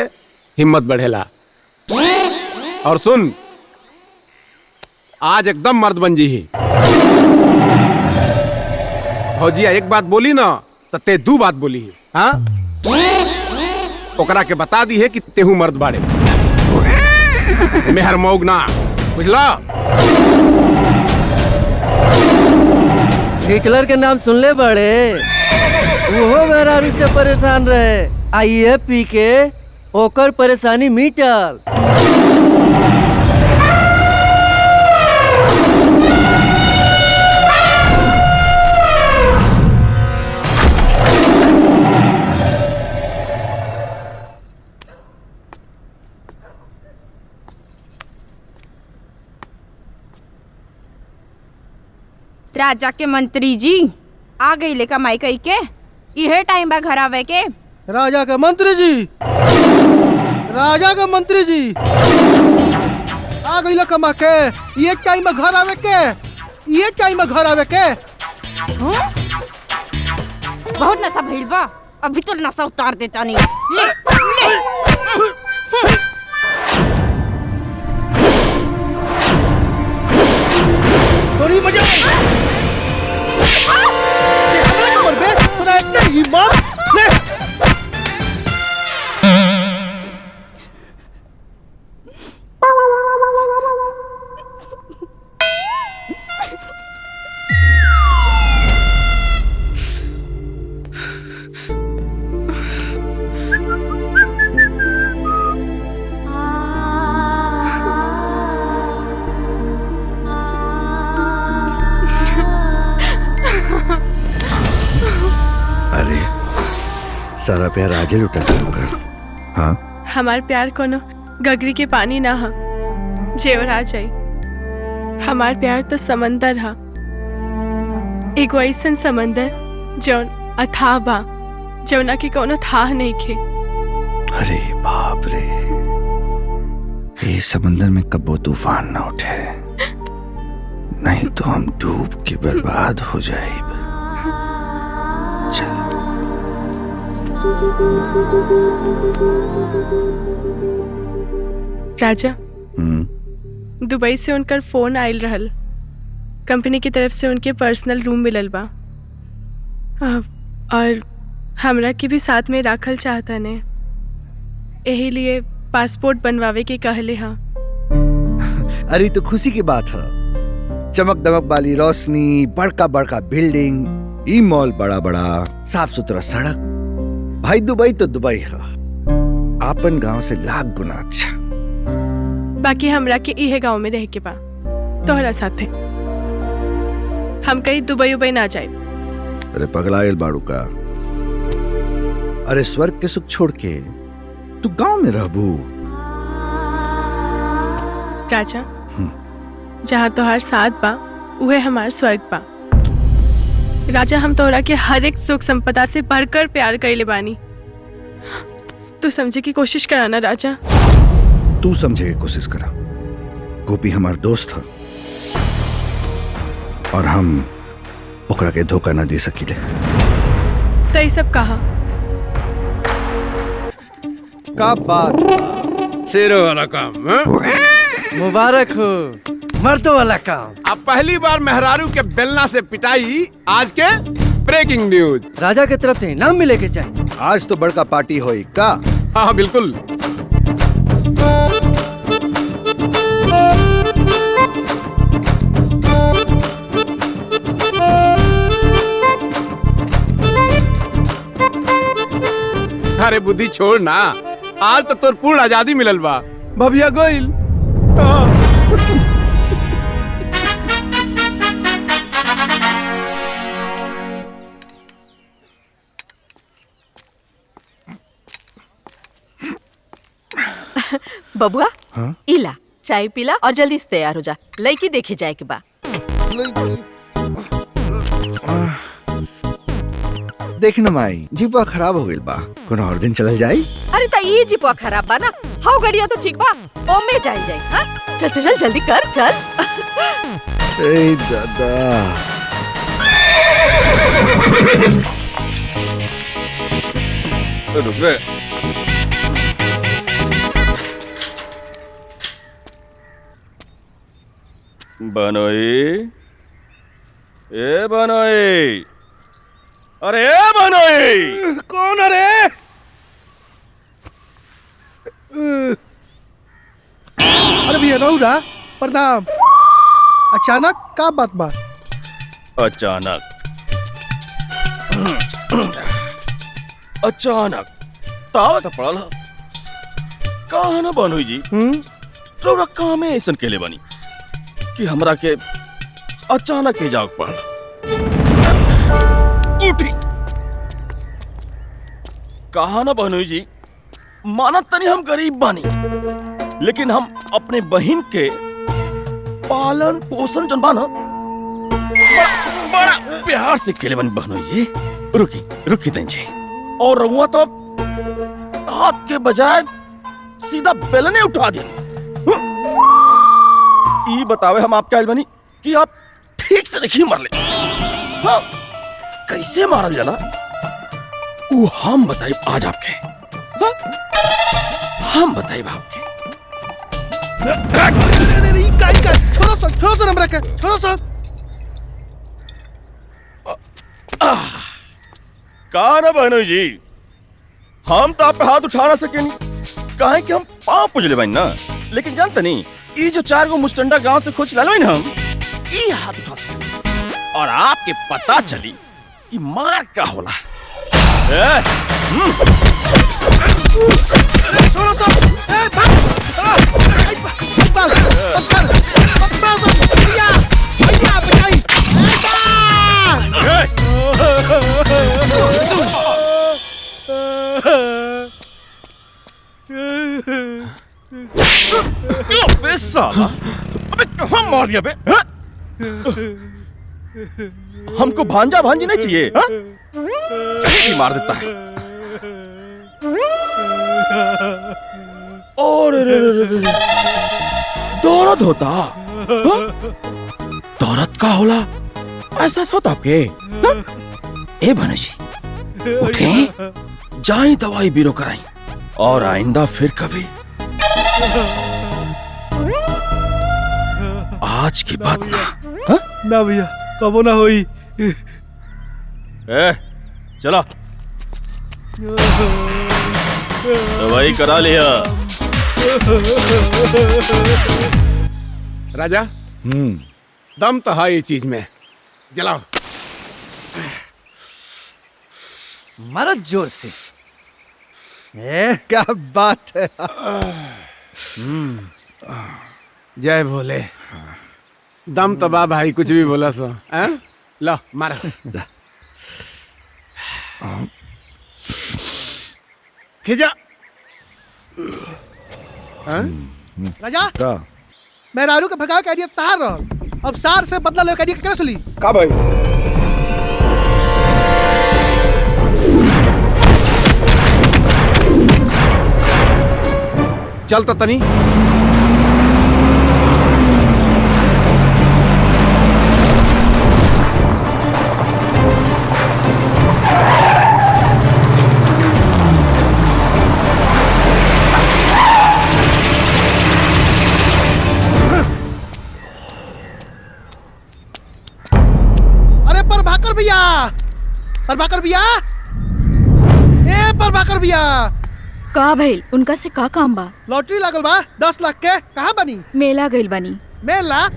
हिम्मत बढ़ेला। और सुन, आज एकदम मर्द बन जी ही। भौजिया एक बात बोली ना तो ते दू बात बोली है। हाँ, ओकरा के बता दी है कि तेहू मर्द बाड़े, मेहर मौग ना, बुझला? हिटलर के नाम सुन ले बड़े, वो मेहरारू से परेशान रहे, आइए पी के ओकर परेशानी मिटल। राजा के मंत्री जी आ गई ले कमाई कई के, इहे टाइम बा घर आवे के। राजा का मंत्री जी, राजा का मंत्री जी आ गई कमा के, ये टाइम में घर आवे के, ये टाइम में घर आवे के। बहुत नशा भइल बा, अभी तो नशा उतार देता नहीं। ले, ले। थोड़ी मजा ले। अरे सारा प्यार आजे लुटा कर। हाँ हमार प्यार कोनो गगरी के पानी ना हा जेवर आ जाई। हमार प्यार तो समंदर हा, एगो ऐसन समंदर जौन अथाह बा, जौना के कोनो थाह नहीं खे। अरे बाप रे, ये समंदर में कबो तूफान ना उठे, नहीं तो हम डूब के बर्बाद हो जाएब। चल। राजा, दुबई से उनकर फोन आयल रहल। कंपनी की तरफ से उनके पर्सनल रूम मिलल बा और हमरा के भी साथ में राखल चाहता ने, यही लिए पासपोर्ट बनवावे के कहले हाँ। अरे तो खुशी की बात है, चमक दमक वाली रोशनी, बड़का बड़का बिल्डिंग, ई मॉल बड़ा बड़ा, साफ सुथरा सड़क। भाई दुबई तो दुबई है, आपन गांव से लाख गुना अच्छा। बाकी हमरा के इहे गांव में रह के बा तोहरा साथे, हम कहीं दुबई उबई ना जाए। अरे पगलायल बाड़ू का, अरे स्वर्ग के सुख छोड़ के तू गांव में रहबू। राजा, जहाँ तोहार साथ बा उहे हमार स्वर्ग बा। राजा, हम तोहरा के हर एक सुख संपदा से बढ़कर प्यार कइले बानी। तू समझे की कोशिश कराना राजा। तू समझे की कोशिश करा। गोपी हमार दोस्त है और हम ओकरा के धोखा ना दे सकीले। तो ये सब कहा का बात, शेरों वाला काम। मुबारक हो, मर्दों वाला काम। अब पहली बार मेहरारू के बेलना से पिटाई, आज के ब्रेकिंग न्यूज। राजा के तरफ से इनाम मिले के चाहिए। आज तो बड़का पार्टी होई का? हाँ बिल्कुल। अरे बुद्धि छोड़ ना, आज तो तोर पूर्ण आजादी मिलल बा। भभिया गोइल। बबुआ, हाँ? इला चाय पीला और जल्दी से तैयार हो जा, लड़की देखे जाए के बा। देख न माई, जीपा खराब हो गइल बा, कोनो और दिन चलल जाई। अरे ता ये जीपवा खराब बा ना, हाउ गड़िया तो ठीक बा, ओमे जाई जाई। हाँ चल चल जल्दी कर चल। ए दादा, रुक रे। बनोई, ए बनोई, अरे ए बनोई। कौन अरे? अरे भैया रहुरा, प्रणाम। अचानक का बात बा? अचानक तावत पड़ल कहा ना बनोई जी। रौरा काम में ऐसन केले बनी कि हमरा के अचानक ही जाग पड़ल। उठी कहा ना बनोई जी, मानत तनी हम गरीब बानी, लेकिन हम अपने बहन के पालन पोषण जन बाना बड़ा प्यार से केले बनी। बहनोई जी रुकी रुकी तनी जी, और रहुआ तो हाथ के बजाय सीधा बेलने उठा दी। ई बतावे हम आपके आइल बनी कि आप ठीक से नहीं मर ले। हाँ, कैसे मारल जाला वो हम बताई आज आपके। हाँ? हम बताई आपके। छोड़ो सर हमरा के, छोड़ो सर। कहा ना बहनोई जी, हम तो आप पे हाथ उठा ना सके नहीं, कहे कि हम पाँव पुजले बानी ना, लेकिन जानते नहीं ये जो 4 गो मुस्टंडा गांव से खोज लालो ना, हम ये हाथ उठा सके और आपके पता चली कि मार का होला। छोड़ो सर, भैया भैया बचाई। अबे साला, अबे कहाँ मार दिया बे? हाँ? हमको भांजा भांजी नहीं चाहिए, हाँ? कहीं भी मार देता है। और दौरत होता, हाँ? दौरत का होला ऐसा होता आपके, हाँ? ए भानुजी उठे, जाई दवाई बीरो कराई और आइंदा फिर कभी आज की बात ना। हाँ? ना भैया कबो ना होई। ए, चला दवाई करा लिया। राजा दम तो है ये चीज में, जलाओ। मारो जोर से। क्या बात है। जय भोले। दम तो बा भाई, कुछ भी बोला सो। लो मारो। खिजा। राजा मैं रारू के भगा के आइडिया तार रहा, अब सार से बदला ले के आइडिया कैसे ली का भाई? चल तो तनी। प्रभाकर भैया, ए प्रभाकर भैया। का भइल? उनका से का काम बा? लॉटरी लागल बा 10 लाख के। कहाँ बनी? मेला गइल बानी। मेला?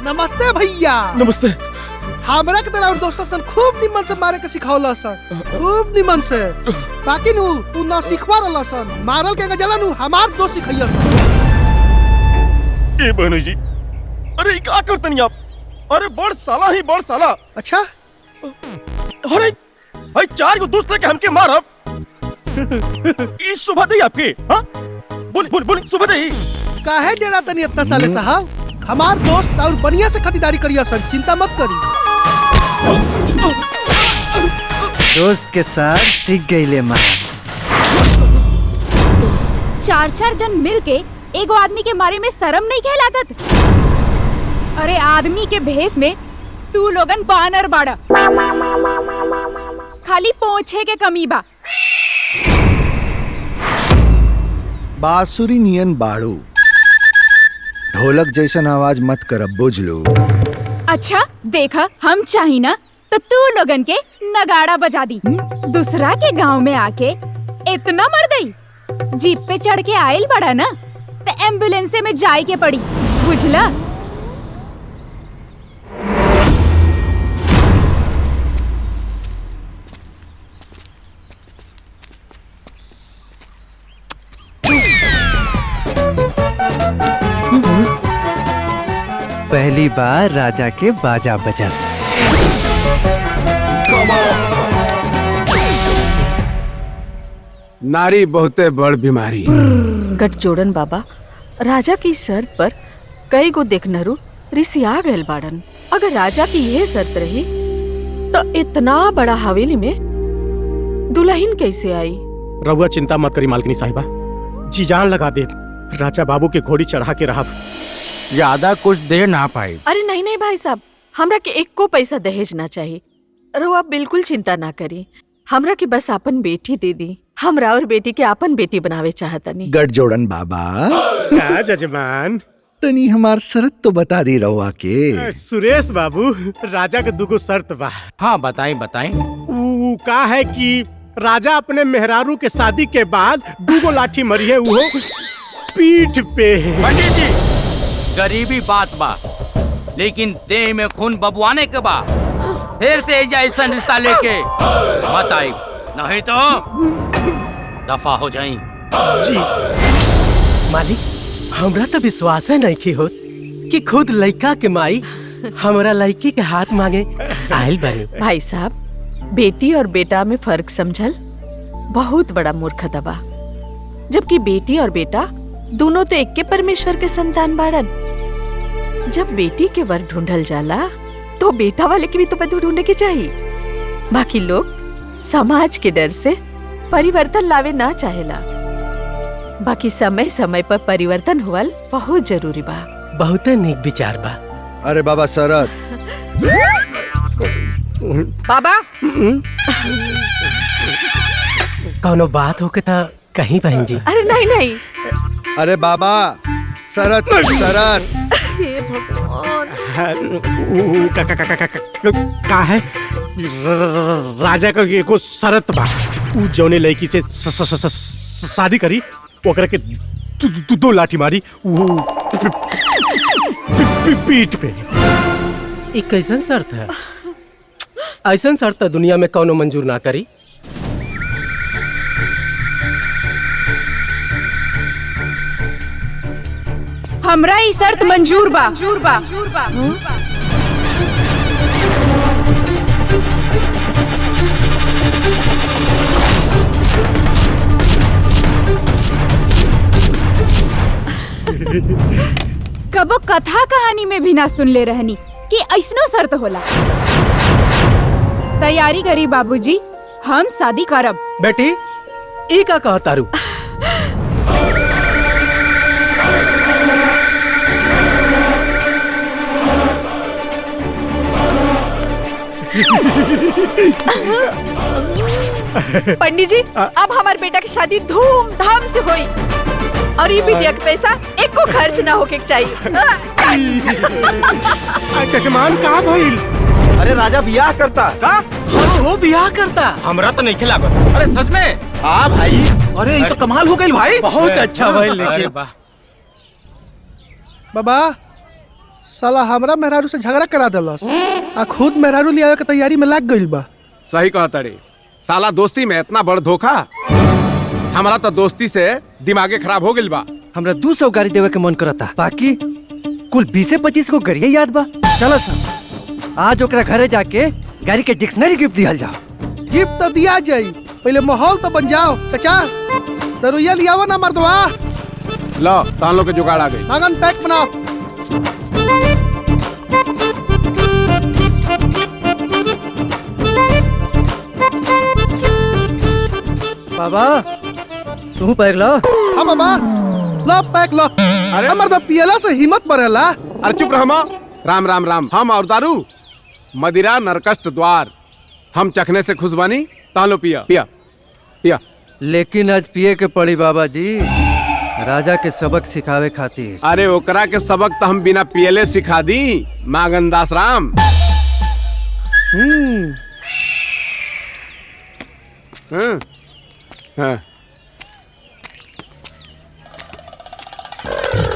नमस्ते भैया। नमस्ते। हमरा के तरह और दोस्तों सन खूब निमन से मारे के सिखावला सन, खूब निमन से। बाकी नु तू ना सिखवा रहला सन, मारल के गजला नु हमार दोस्त सिखैया सन। ए बहनू जी, अरे क्या करतनी आप? अरे बड़ साला ही बड़ साला। अच्छा? अरे भाई 4 को दोस्त लेके हमके मारब। ई सुबह दे आपके, हाँ? बोली सुबह दे। काहे डेरा तनी इतना साले साहब? हमार दोस्त और बढ़िया से खरीदारी करिया सन, चिंता मत करी। दोस्त के साथ सीख गई ले मार। 4 जन मिल के एगो आदमी के मारे में शर्म नहीं के लागत? अरे आदमी के भेष में तू लोगन बानर बाड़ा, खाली पोंछे के कमी बा। बांसुरी नियन बाड़ू, ढोलक जैसन आवाज मत करब, बुझ लो। अच्छा देखा, हम चाही ना तो तू लोगन के नगाड़ा बजा दी। दूसरा के गांव में आके इतना मर गई। जीप पे चढ़ के आयल बड़ा ना तो एम्बुलेंस में जाए के पड़ी, बुझला? पहली बार राजा के बाजा बजल। नारी बहुते बड़ बीमारी। गठजोड़न बाबा, राजा की शर्त पर कई गो देखनरू रिसिया गए बाड़न। अगर राजा की यह शर्त रही तो इतना बड़ा हवेली में दुल्हन कैसे आई? रहुआ चिंता मत करी मालकिनी साहिबा, जी जान लगा दे। राजा बाबू के घोड़ी चढ़ा के रहा, ज्यादा कुछ दे ना पाए। अरे नहीं नहीं भाई साहब, हमरा के एक को पैसा दहेज ना चाहिए। रहुआ बिल्कुल चिंता ना करी, हमरा के बस अपन बेटी दे दी। हमरा और बेटी के अपन बेटी बनावे चाहतनी। गठजोड़न बाबा। क्या जजमान? तनी हमार शर्त तो बता दी रहुआ के। सुरेश बाबू, राजा के दुगो शर्त बा। हाँ बताएं बताएं। ऊ का है कि राजा अपने मेहरारू के शादी के बाद दुगो लाठी मरी है, वो पीठ पे। पंडित जी, गरीबी बात बा, लेकिन देह में खून बबुआने के बा। फिर से ऐसा रिश्ता लेके मत आई, नहीं तो दफा हो जाई। जी मालिक, हमरा तो विश्वास है नहीं की होत कि खुद लड़का के माई हमरा लड़की के हाथ मांगे आयल बारी। भाई साहब, बेटी और बेटा में फर्क समझल बहुत बड़ा मूर्खता बा। जबकि बेटी और बेटा दोनों तो एक के परमेश्वर के संतान बाड़न। जब बेटी के वर ढूंढल जाला तो बेटा वाले की भी तो बदू ढूंढने की चाहिए। बाकी लोग समाज के डर से परिवर्तन लावे ना चाहेला। बाकी समय समय पर परिवर्तन हुअल बहुत जरूरी बा। बहुत नेक विचार बा। अरे बाबा शरद, बाबा कौनो बात होके तो कहीं बहन जी। अरे नहीं नहीं। अरे बाबा शरद शरद हे भगवान, का है राजा का एको शरत बा। उ जौने लड़की से शादी करी ओकरा के दो लाठी मारी पीठ पे। एक कैसन शर्त है? ऐसन शर्त दुनिया में कौनो मंजूर ना करी। हमरा ई शर्त मंजूर बा। कबो कथा कहानी में भी ना सुन ले रहनी कि ऐसनो शर्त होला। तैयारी करी बाबूजी, हम शादी करब। बेटी ई का कहतारू? पंडित जी, अब हमारे बेटा की शादी धूमधाम से हुई और ये बिटिया के पैसा एको खर्च ना होके चाहिए। जजमान कहाँ भइल? अरे राजा बियाह करता का? वो बियाह करता। हमरा तो नहीं खिलागत। अरे सच में? हाँ भाई। अरे ये तो कमाल हो गई भाई। बहुत अच्छा भाई। लेकिन बाबा साला हमरा मेहरारू से झगड़ा करा देलस आ खुद मेहरारू लियावे के तैयारी में लग गइल बा। सही कहता रे, साला दोस्ती में इतना बड़ धोखा। हमारा तो दोस्ती से दिमागे खराब हो गइल बा। हमरा 200 गाड़ी देवे के मन करता, बाकी कुल 20-25 को गरिए याद बा। चलो सर, आज ओकरा घरे जाके गाड़ी के डिक्शनरी गिफ्ट दिया जाओ। गिफ्ट तो दिया जाई, पहले माहौल तो बन जाओ। चाचा दरुइया लियावा ना मर्दवा। लो तान लो के जुगाड़ आ गई। नागन पैक बनाओ। बाबा तू पैक लो। हाँ बाबा लो पैक लो। अरे मर्द पियला से हिम्मत बढ़ेला। अरे चुप रहो माँ। राम राम राम। हम और दारू मदिरा नरकष्ट द्वार, हम चखने से खुश बानी। तालो पिया पिया पिया। लेकिन आज पिए के पड़ी बाबा जी, राजा के सबक सिखावे खातिर। अरे ओकरा के सबक तो हम बिना पियले सिखा दी मागनदास राम।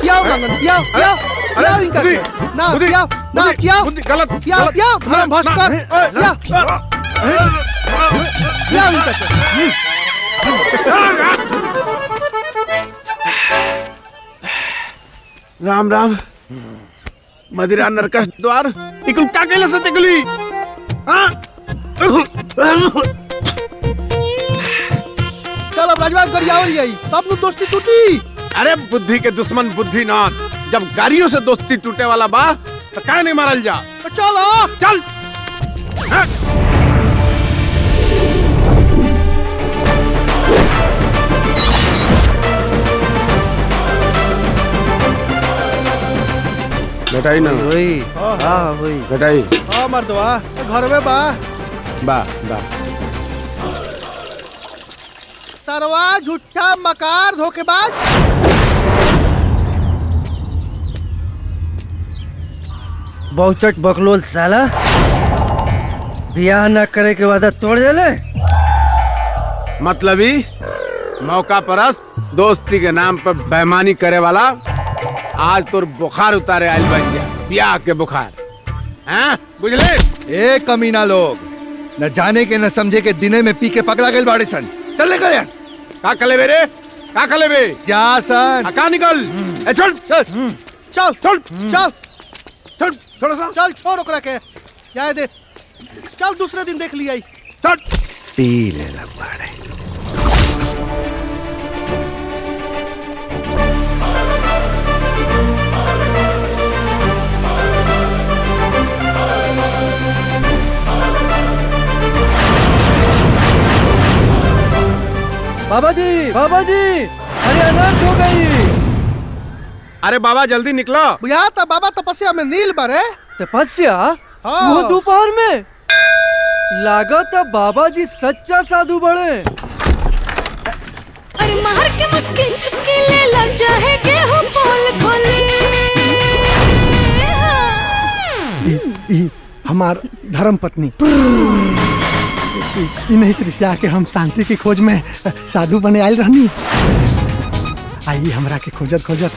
पियाओ नागन, पियाओ पियाओ पियाओ इनका के। ना पियाओ ना पियाओ गलत पियाओ पियाओ धर्म भ्रष्ट कर। पियाओ इनका के। राम राम। मदिरा नरकष्ट द्वार इकुल का केले से तिकली। चल अब राजवा गरियावल जाई, तब नु दोस्ती टूटी। अरे बुद्धि के दुश्मन बुद्धिनाथ, जब गाड़ियों से दोस्ती टूटे वाला बा तो काहे नहीं मारल जा। चलो चल। बेटाई ना होई। हाँ होई बेटाई। हाँ मर्दवा घर में बा। बा बा सरवा झूठा मकार धोखेबाज। बहुचट बकलोल साला, बियाह न करे के वादा तोड़ देले। मतलबी मौका परस्त दोस्ती के नाम पर बेईमानी करे वाला आज तोर बुखार उतारे आइल बन गया, ब्याह के बुखार। हैं बुझले? ए कमीना लोग, न जाने के न समझे के दिने में पी के पगला गए बाड़े सन। चल निकल यार। का कले बे रे? का कले बे? जा सन। का निकल? ए छोड़ चल छोड़ चल छोड़ थोड़ा सा चल छोड़ ओकरा के जाए दे। चल दूसरे दिन देख लिया। चल पी ले लबाड़े। बाबा जी अरे अनर्थ हो गई। अरे बाबा जल्दी निकलो। बुझा था बाबा तपस्या में नील बरे। तपस्या? हाँ। वो दोपहर में लागत बाबा जी सच्चा साधु बड़े। अरे महर के मुस्किल चुस्की ले लग जाए गेहूं पोल खोले। ई हमार धर्म पत्नी इन्हीं से के हम शांति की खोज में साधु बने आयल रहनी। आई हमरा के खोजत खोजत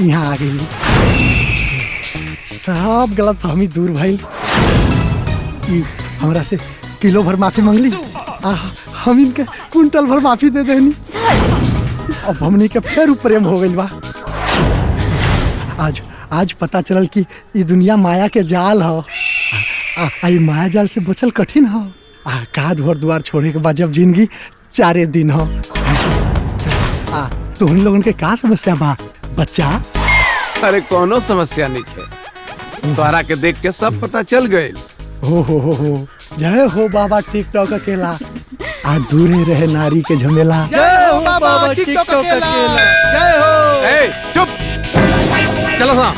यहाँ आ गई। सब गलत फहमी दूर भइल। हमरा से किलो भर माफी मांगली। हम इनके कुंटल भर माफी दे देनी। अब हमनी के फिर प्रेम हो गइल बा। आज पता चलल कि ये दुनिया माया के जाल हो। आई माया जाल से बचल कठिन हो। का घर द्वार छोड़े के बाद जब जिंदगी 4 दिन हो। तो उन लोगन के का समस्या बा बच्चा? अरे कोनो समस्या नहीं है, तोहरा के देख के सब पता चल गए। हो जय हो बाबा टिकटॉक अकेला, आ दूरे रहे नारी के झमेला। जय हो बाबा टिकटॉक अकेला, जय हो। ए चुप, चलो सा।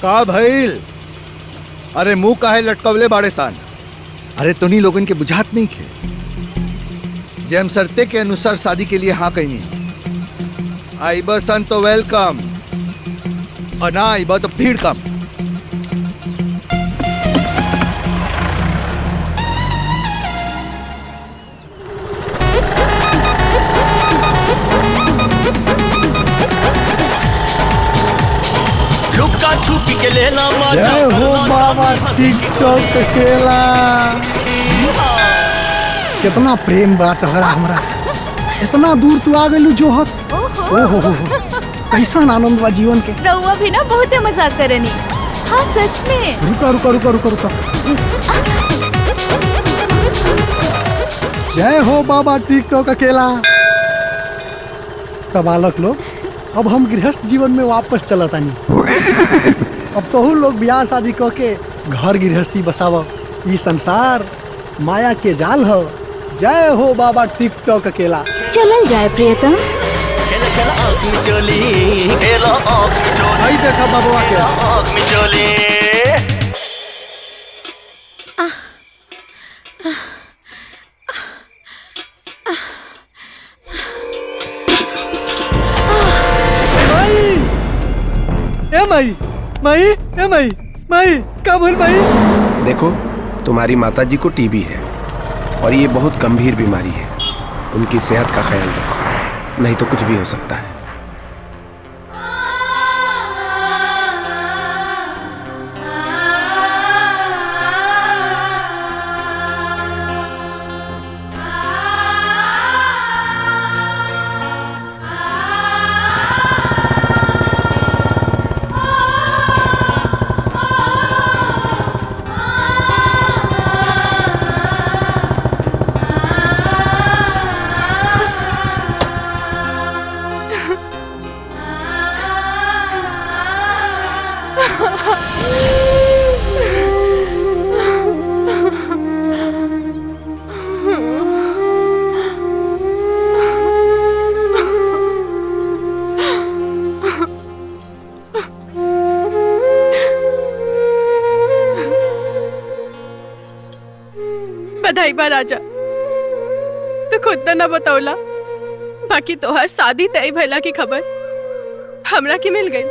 का भइल? अरे मुंह काहे लटकवले बाड़े सान? अरे तुनी लोगन के बुझात नहीं खे। जेम शर्ते के अनुसार शादी के लिए हाँ कहीं आई बसन तो वेलकम, और ना आई तो भीड़ कम। लुक्का छुपी के लेना मजा। जय हो बाबा टिकटॉक अकेला। कितना प्रेम बा तोहरा हमरा से। इतना दूर तू आ गइलू जोहत। ओहो कैसा आनंद बा जीवन के। रउआ भी ना बहुते मजाक करनी। हाँ सच में। रुको। जय हो बाबा टिकटॉक अकेला। तब बालक लोग, अब हम गृहस्थ जीवन में वापस चलत आनी। अब तो लोग ब्याह शादी क के घर गृहस्थी बसाव। ई संसार माया के जाल हो। जय हो बाबा टिकटॉक अकेला। चलल जाए प्रियतम। भाई देखा बाबुआ के माई का बोल माई? देखो तुम्हारी माताजी को टीबी है और ये बहुत गंभीर बीमारी है। उनकी सेहत का ख्याल रखो, नहीं तो कुछ भी हो सकता है। बधाई बा राजा। तो खुद न बतौला, बाकी तोहर शादी तय भइला की खबर हमरा के मिल गई।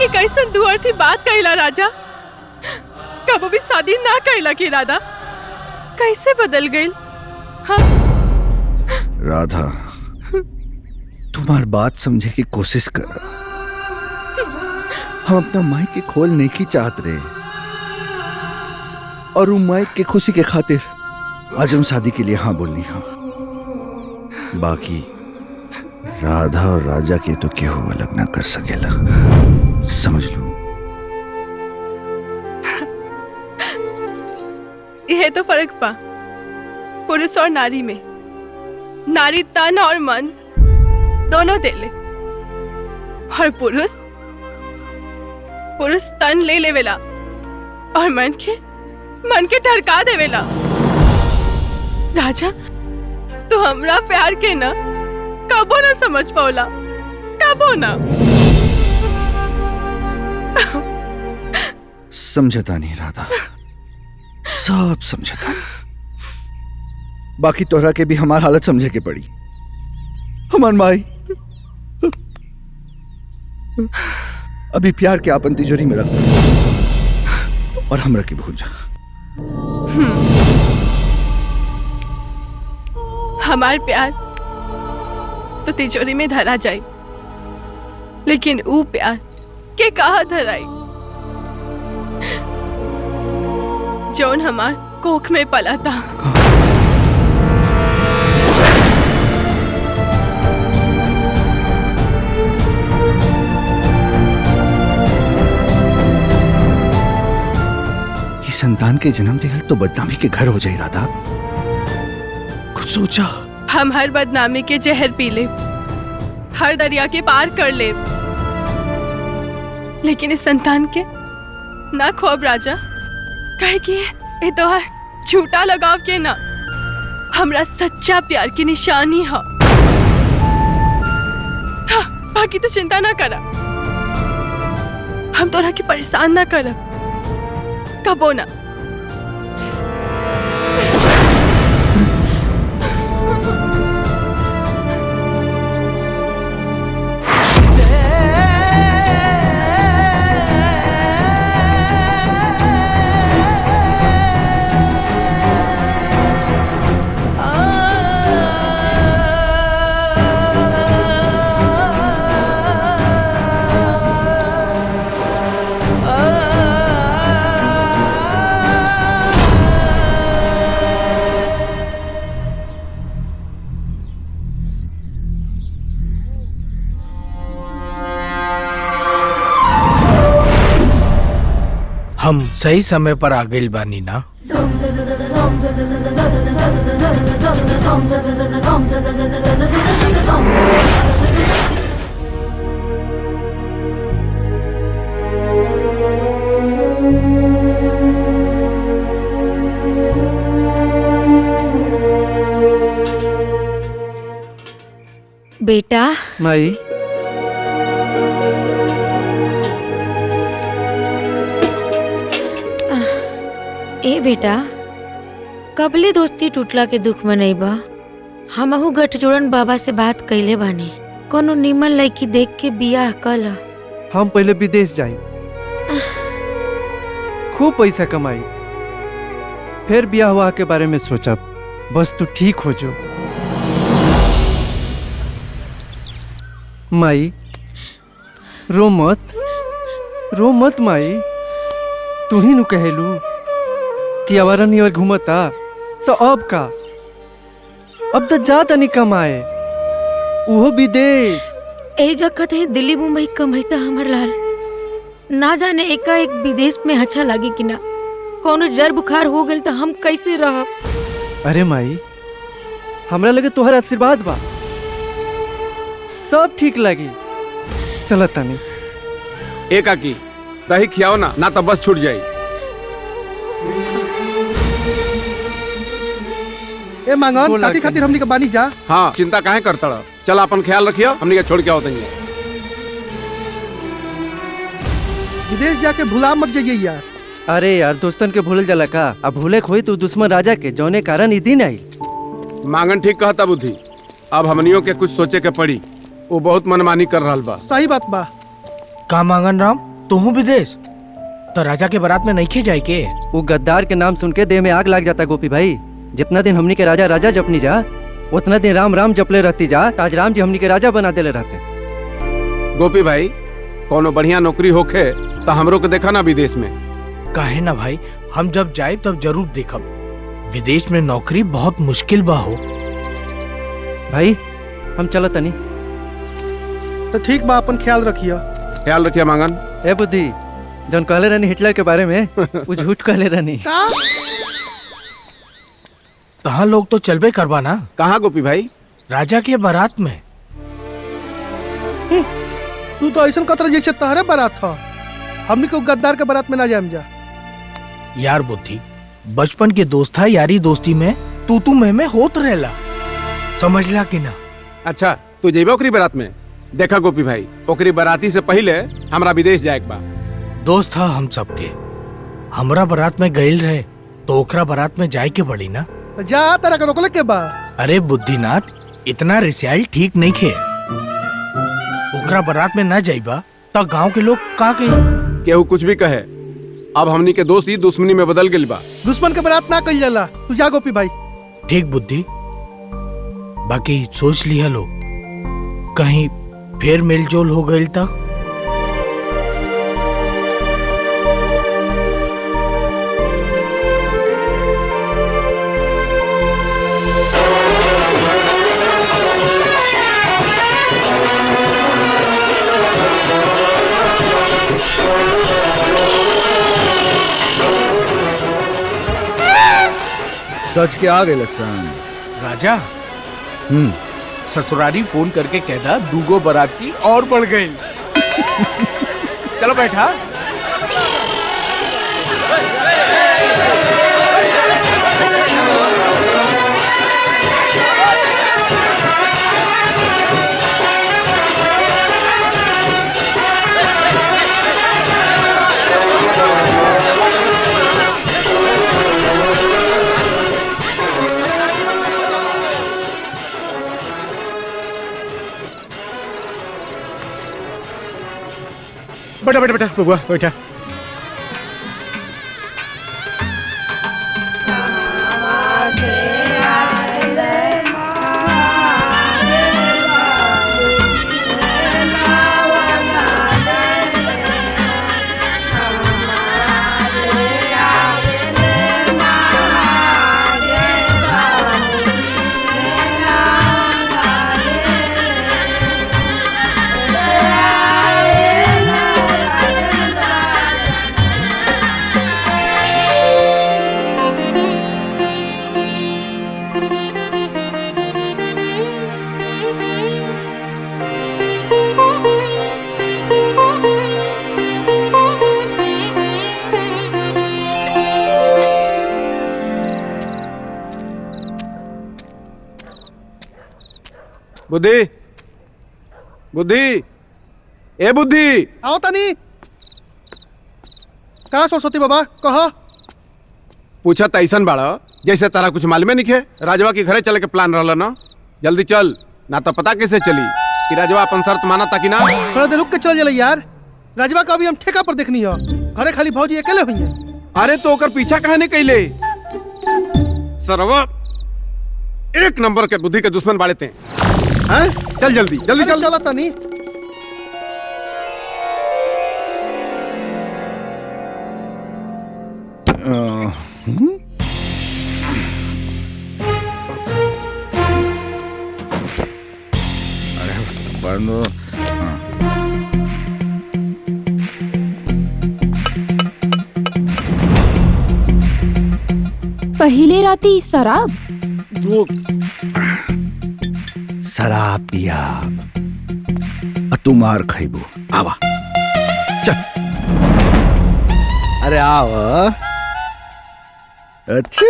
एक ऐसा दुआर थी बात कहला राजा, कबो भी शादी ना कहला के राधा कैसे बदल गई। हाँ? राधा, तुम्हार बात समझे की कोशिश कर। हम अपना माई के खोल नहीं की चाहत रहे, और वो माई के खुशी के खातिर आज हम शादी के लिए हाँ बोलनी है। बाकी राधा और राजा के तो केहू अलग ना कर सकेला, समझ लो। यह तो फर्क पा पुरुष और नारी में। नारी तन और मन दोनों दे ले, और पुरुष तन ले लेवेला और मन के ढरका देवेला। राजा, तू हमरा प्यार के ना कबो ना समझ पाओला, कबो ना। समझता नहीं राधा, सब समझता नहीं। बाकी तोहरा के भी हमार हालत समझे के पड़ी। हमार माई अभी प्यार के आपन तिजोरी में रख और हमरा के भूल जा। हमार प्यार तो तिजोरी में धरा जाए, लेकिन वो प्यार के कहा धराई जौन हमार कोख में पला था। ये संतान के जन्म दिहल तो बदनामी के घर हो जाए राधा। कुछ सोचा? हम हर बदनामी के जहर पी ले, हर दरिया के पार कर ले, लेकिन इस संतान के ना ख्वाब राजा। कहे कि ये तो है झूठा लगाव के ना, हमरा सच्चा प्यार की निशानी है। हाँ, बाकी तो चिंता ना करा, हम तोरा के परेशान ना करब कबो ना। हम सही समय पर आ गइल बानी ना? बेटा। माई, ए बेटा, कबले दोस्ती टूटला के दुख में नहीं बा। हमहू गठजोड़न बाबा से बात कैले बानी, कोनो निमन लड़की देख के बियाह कला। हम पहले विदेश जाए, खूब पैसा कमाई, फिर ब्याह हुआ के बारे में सोचब। बस तू ठीक हो जो। माई, रो मत माई। तू ही नु कहेलू कि आवारा नियर घूमता, तो अब का? अब तो जाता नहीं कमाए, वो विदेश। ए जगत है दिल्ली मुंबई कमाईता हमर लाल। ना जाने एकाएक विदेश में अच्छा लगे कि ना, कोनो जर बुखार हो गल तो हम कैसे रह। अरे माई, हमरा लगे तोहर आशीर्वाद बा, सब ठीक लगी। चलत तनी। एक आकी दही खियाओ ना तो बस छूट जाई। ए मांगन, काकी खातिर हमनी के बानी जा। हाँ, चिंता काहे करता रह? चल अपन ख्याल रखियो, हमनी के छोड़ के आओ तनी। विदेश जाके भुला मत जाइए यार। अरे यार, दोस्तन के भूल जाला का? अब भूले खोई तो दुश्मन राजा के, जौने कारण ई दिन आई। मांगन ठीक कहता बुद्धि। अब हमनियों के कुछ सोचे के पड़ी, वो बहुत मनमानी कर रहा बा। सही बात बा। का मांगन राम? तो हूँ विदेश तो राजा के बारात में नहीं खे जाए के। वो गद्दार के नाम सुन के देह में आग लग जाता गोपी भाई। जितना दिन हमनी के राजा राजा जपनी जा उतना दिन राम राम जपले रहती जा। आज राम जी हमनी के राजा बना देले रहते। गोपी भाई कोनो बढ़िया नौकरी होखे तो हमरो को देखा ना विदेश में। काहे ना भाई, हम जब जाए तब जरूर देखब। विदेश में नौकरी बहुत मुश्किल बा हो। भाई हम चलो तनी। तो ठीक बा, अपन ख्याल रखियो। ख्याल रखिए मांगन। ए बुद्धि जौन कहले रहनी हिटलर के बारे में वो झूठ कहले रहनी। तहाँ लोग तो चलबे करवा ना। कहाँ गोपी भाई? राजा के बारात में। तू तो ऐसा कतरा जैसे तहरे बारात था। हमनी को गद्दार के बारात में ना जाम जा। यार बुद्धि बचपन के दोस्त था, यारी दोस्ती में तू में होत रहेला, समझला कि ना? अच्छा तू जेबे ओकरी बारात में? देखा गोपी भाई ओकरी बाराती से पहले हमरा विदेश जाए बा। दोस्त था हम सबके, हमरा बारात में गइल रहे तो ओकरा बारात में जाए के पड़ी ना। जा तेरा के रोकले के बा। अरे बुद्धिनाथ इतना रिसाइल ठीक नहीं खे। ओकरा बारात में ना जाइबा तो गांव के लोग का कही? केहू कुछ भी कहे, अब हमनी के दोस्ती दुश्मनी में बदल गइल बा। दुश्मन के बारात ना कइल जाला। तू जा गोपी भाई। ठीक बुद्धि, बाकी सोच लिया लोग कहीं फिर मेलजोल हो गइल था। सच के आ गए सन राजा। ससुरारी फोन करके कहता दूगो बाराती और बढ़ गई। चलो बैठा। बेटा बेटा बेटा बबुआ बैठा। बुद्धि बुद्धि ए बुद्धि आओ तनी। का सरस्वती बाबा कहा? पूछा तैसन बाड़ा जैसे तारा कुछ मालूम नहीं है। राजवा के घरे चले के प्लान रहला ना, जल्दी चल ना तो पता कैसे चली कि राजवा अपन शर्त माना था कि ना। थोड़ा देर रुक के चल जला यार। राजवा का अभी हम ठेका पर देखनी है। घरे खाली भौजी अकेले हुई है। अरे तो ओकर पीछा काहे नहीं कैले? सरवा एक नंबर के बुद्धि के दुश्मन बाड़े थे। हैं? चल जल्दी जल्दी चल। चला तनी। अरे बंदो पहले राती शराब जो शराब पिया तू मार खैबू। आवा चल। अरे आवा। अच्छा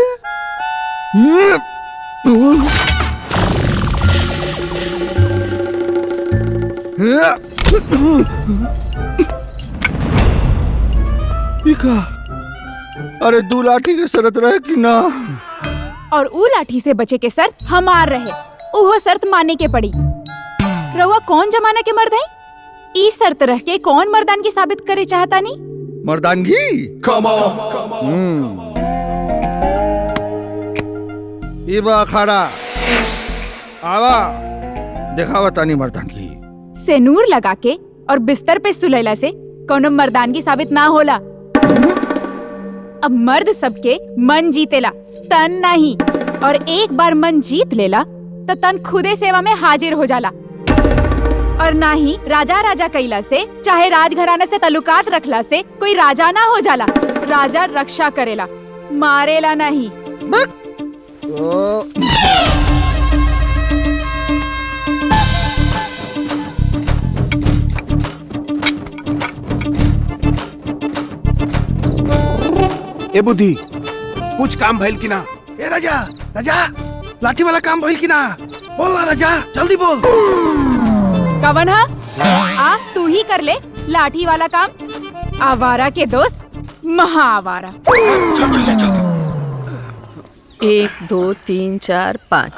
अरे दू लाठी के शरत रहे कि ना? और ऊ लाठी से बचे के शर्त हमार रहे। वो शर्त माने के पड़ी। रउआ कौन जमाना के मर्द है? ई शर्त रख के कौन मर्दानगी साबित करे चाहता नी? मर्दानगी ये बा अखाड़ा आवा दिखावा तानी मर्दानगी। सेनूर लगा के और बिस्तर पे सुलैला से कोनो मर्दानगी साबित ना होला। अब मर्द सबके मन जीतेला, तन नहीं। और एक बार मन जीत लेला तो तन खुदे सेवा में हाजिर हो जाला। और ना ही राजा राजा कैला से चाहे राजघराने से ताल्लुकात रखला से कोई राजा ना हो जाला। राजा रक्षा करेला, मारेला नहीं। ए बुद्धि, कुछ काम भइल कि ना? ए राजा, राजा, लाठी वाला काम भइल कि ना? बोल ना राजा, जल्दी बोल। कवन हा? आ तू ही कर ले लाठी वाला काम। आवारा के दोस्त महा आवारा। 1 2 3 4 5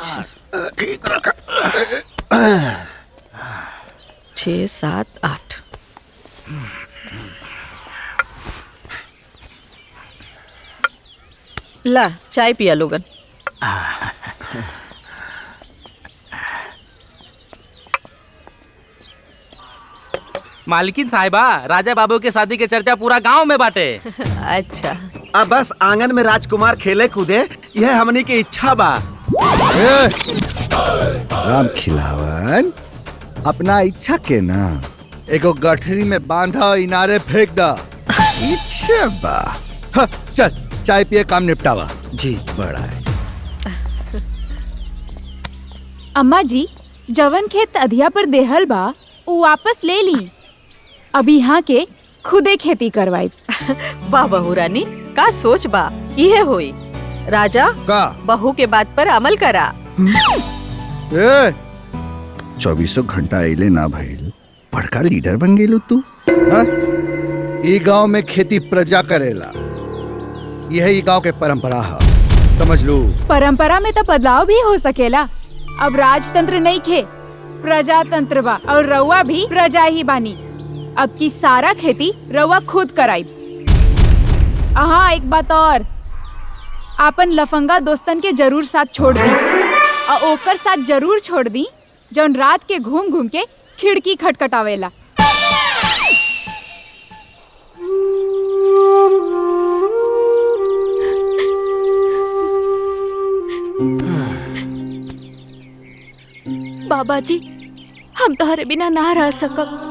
6 7 8। ला चाय पिया लोगन। मालकिन साहिबा, राजा बाबू के शादी के चर्चा पूरा गांव में बाटे। अच्छा, अब बस आंगन में राजकुमार खेले कूदे, यह हमनी की इच्छा बा। राम खिलावन, अपना इच्छा के ना एगो गठरी में बांधा इनारे फेंक दा। इच्छा बा। हाँ, चल चाय पिए काम निपटावा। जी बड़ा है। अम्मा जी, जवन खेत अधिया पर देहल बा वो वापस ले ली। अभी यहाँ के खुदे खेती करवाई। वाह बहू रानी, का सोच बा। इहे होई राजा का बहू के बात पर अमल करा। 24 घंटा अइले ना भइल, बड़का लीडर बन गेलू तू। हाँ? ई गांव में खेती प्रजा करेला, यही गांव के परंपरा है, समझ लो। परंपरा में तो बदलाव भी हो सकेला। अब राजतंत्र नहीं खे, प्रजातंत्र बा। और रउआ भी प्रजा ही बानी। अब की सारा खेती रउआ खुद कराई। हाँ, एक बात और, आपन लफंगा दोस्तन के जरूर साथ छोड़ दी। और ओकर साथ जरूर छोड़ दी जौन रात के घूम घूम के खिड़की खटखटावेला। बाबा जी, हम तोहरे बिना ना रह सकब।